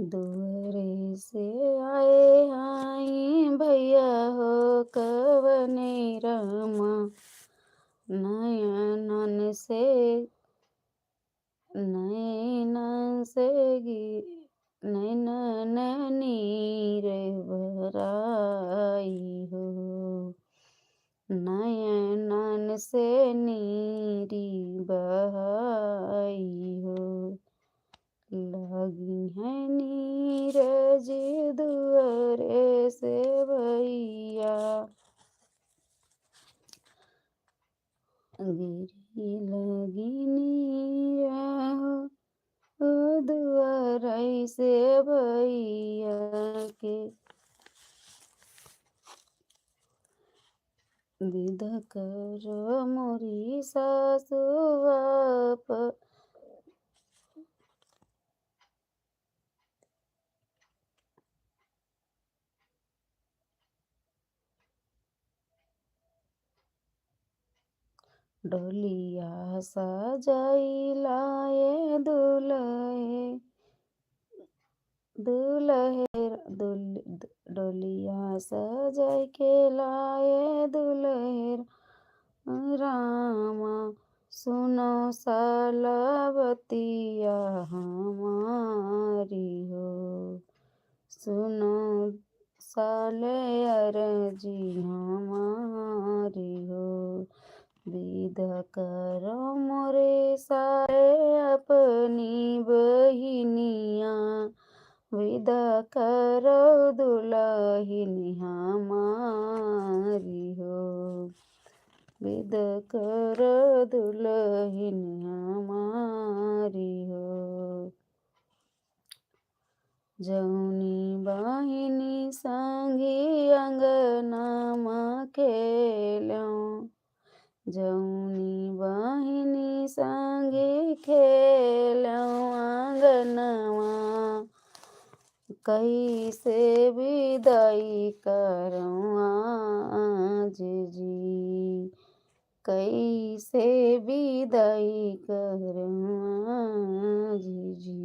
दूरे से आए हाई भैया हो कवने रामा, नयनन से नैनन नीर भराई हो, नयनन से नीरी बहाई हो। लगी है नीरज दुआरे से भैया, गिरी लगी नीरा हो दुआरे से भैया के, विदा करो मोरी सासु बाप, डोलिया सजाई लाए डोलिया सजाई के लाए दुल्हे रामा, सुनो सालावतिया हमारी हो, सुनो साले अर्जी हमारी हो, विदा करो मोरे साले अपनी बहिनिया, विदा करो दुल्हन हमारी हो, विदा करो दुल्हन हमारी हो। जौनी बहिनी संगी अंगनामा खेलों, जौनी बहिनी संगी खेलों आंगनवा, कैसे विदाई करूँ आज जी, कैसे विदाई करूँ आज जी।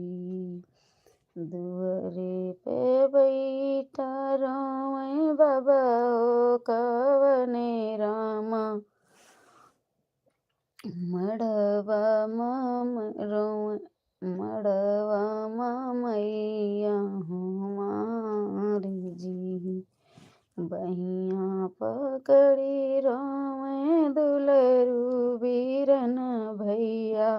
दुआरे पे बैठा रोए बाबा ओ कवने रामा, मड़वा रोए मड़वा मैया हमारी जी, बहिया पकड़ी रोए दुलरू बीरन भैया,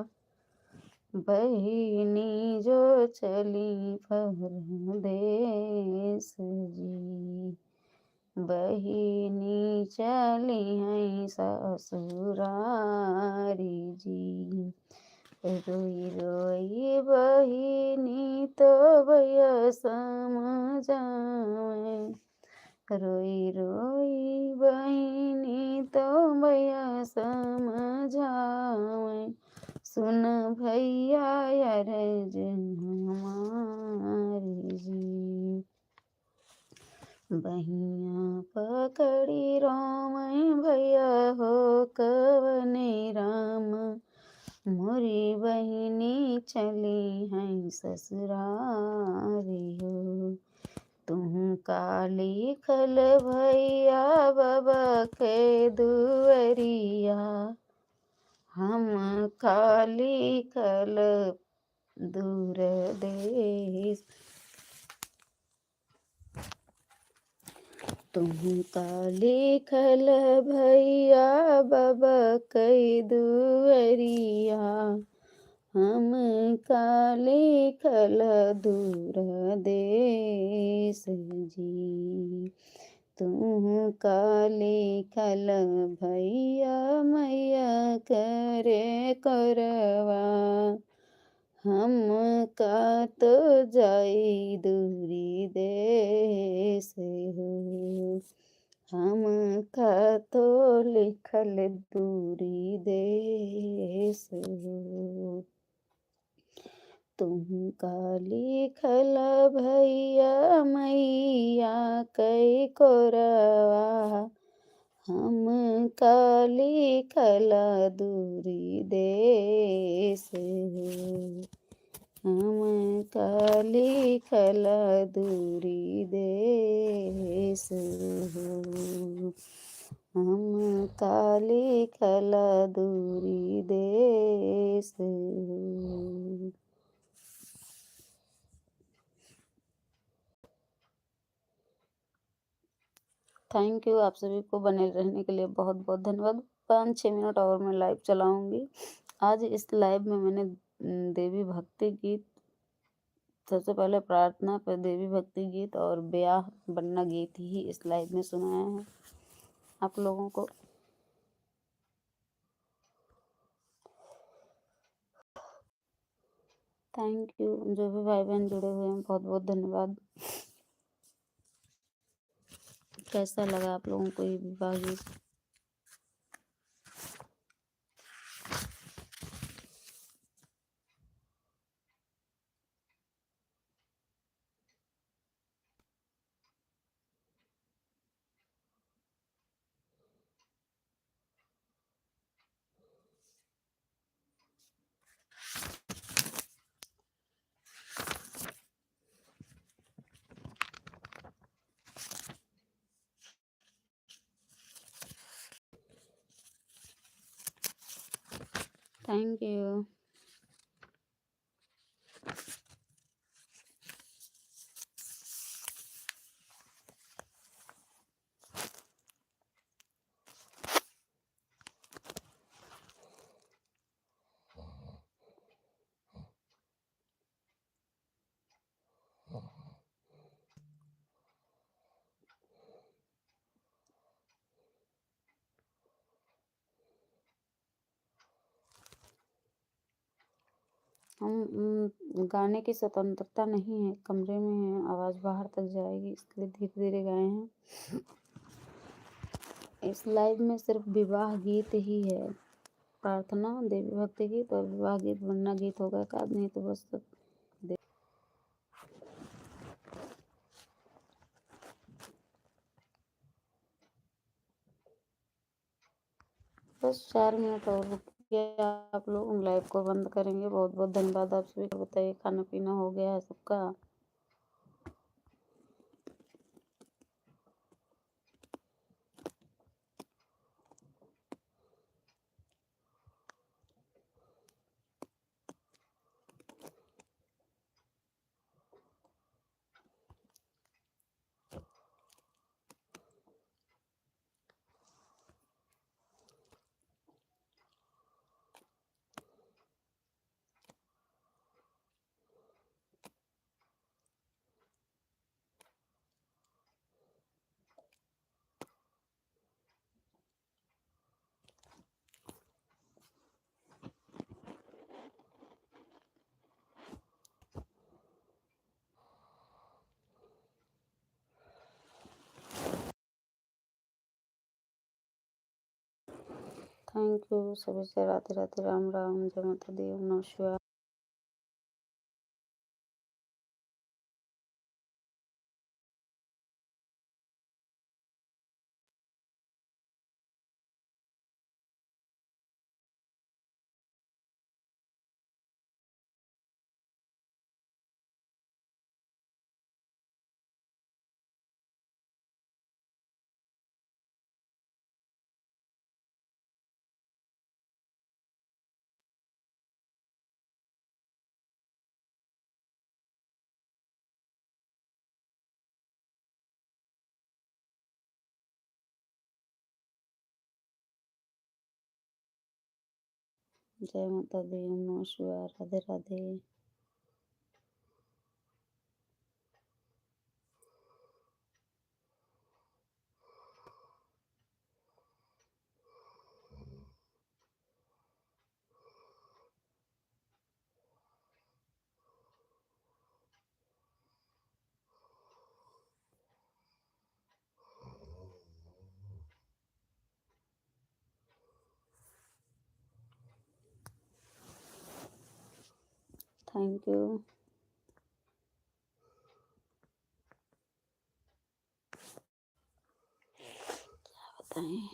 बहिनी जो चली परदेस जी, बहिनी चली हैं ससुरारी जी। रोई रोई बहिनी तो भैया समझावे, रोई रोई बहिनी तो भैया समझावे, सुन भैया अर्ज हमारी जी। बहिया पकड़ी रोए भैया हो कवने राम, मोरी बहिनी चली हैं ससुरारी हो, तुम काली खल भैया बाबा के दुअरिया, हम काली खल दूर देश, तुम काली खल भैया बाबा कई दुअरिया, हम काली खल दूर देश जी। तुम काली खल भैया मैया करे करवा, हम का तो जाई दूरी देश हो, हम का तो लिखल दूरी देश हो। तुम काली खल भैया मैया कई कोरवा, हम काली खला दूरी देश हो, हम काली खला दूरी देश हो, हम काली खला दूरी देश हो। थैंक यू, आप सभी को बने रहने के लिए बहुत बहुत धन्यवाद। 5-6 मिनट और मैं लाइव चलाऊंगी। आज इस लाइव में मैंने देवी भक्ति गीत, सबसे पहले प्रार्थना, पर देवी भक्ति गीत और ब्याह बनना गीत ही इस लाइव में सुनाया है आप लोगों को। थैंक यू, जो भी भाई बहन जुड़े हुए हैं बहुत बहुत धन्यवाद। कैसा लगा आप लोगों को ये विवाह गीत? Thank you. हम गाने की स्वतंत्रता नहीं है, कमरे में है, आवाज़ बाहर तक जाएगी, इसलिए धीरे-धीरे गाए हैं। इस लाइव में सिर्फ विवाह गीत ही है, प्रार्थना, देवी भक्ति गीत और विवाह गीत वरना गीत होगा का नहीं तो बस दे बस 4 मिनट और रुकिए, आप लोग लाइव को बंद करेंगे। बहुत-बहुत धन्यवाद आप सभी को। बताइए खाना-पीना हो गया है सबका? थैंक यू सभी से। राधे-राधे, राम-राम, जय माता दी, ओम नमः शिवाय। जय माता दी, ओम नमः शिवाय, राधे-राधे। Thank you. क्या बताएँ?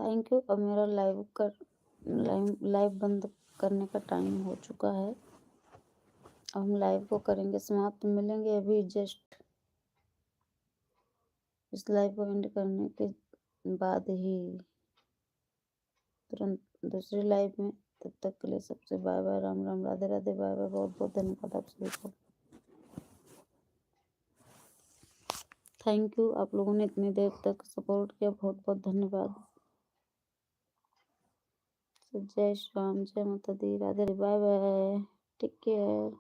Thank you. अब मेरा लाइव बंद करने का टाइम हो चुका है। अब हम लाइव को करेंगे समाप्त। मिलेंगे अभी जस्ट इस लाइव को एंड करने के बाद ही तुरंत दूसरी लाइव में। तब तक के लिए सबसे bye bye, Ram Ram, Radhe Radhe, bye bye. बहुत बहुत धन्यवाद आप सभी को। थैंक यू, आप लोगों ने इतनी देर तक सपोर्ट किया, बहुत बहुत धन्यवाद। जय श्री राम, जय माता दी, Radhe, bye bye, take care.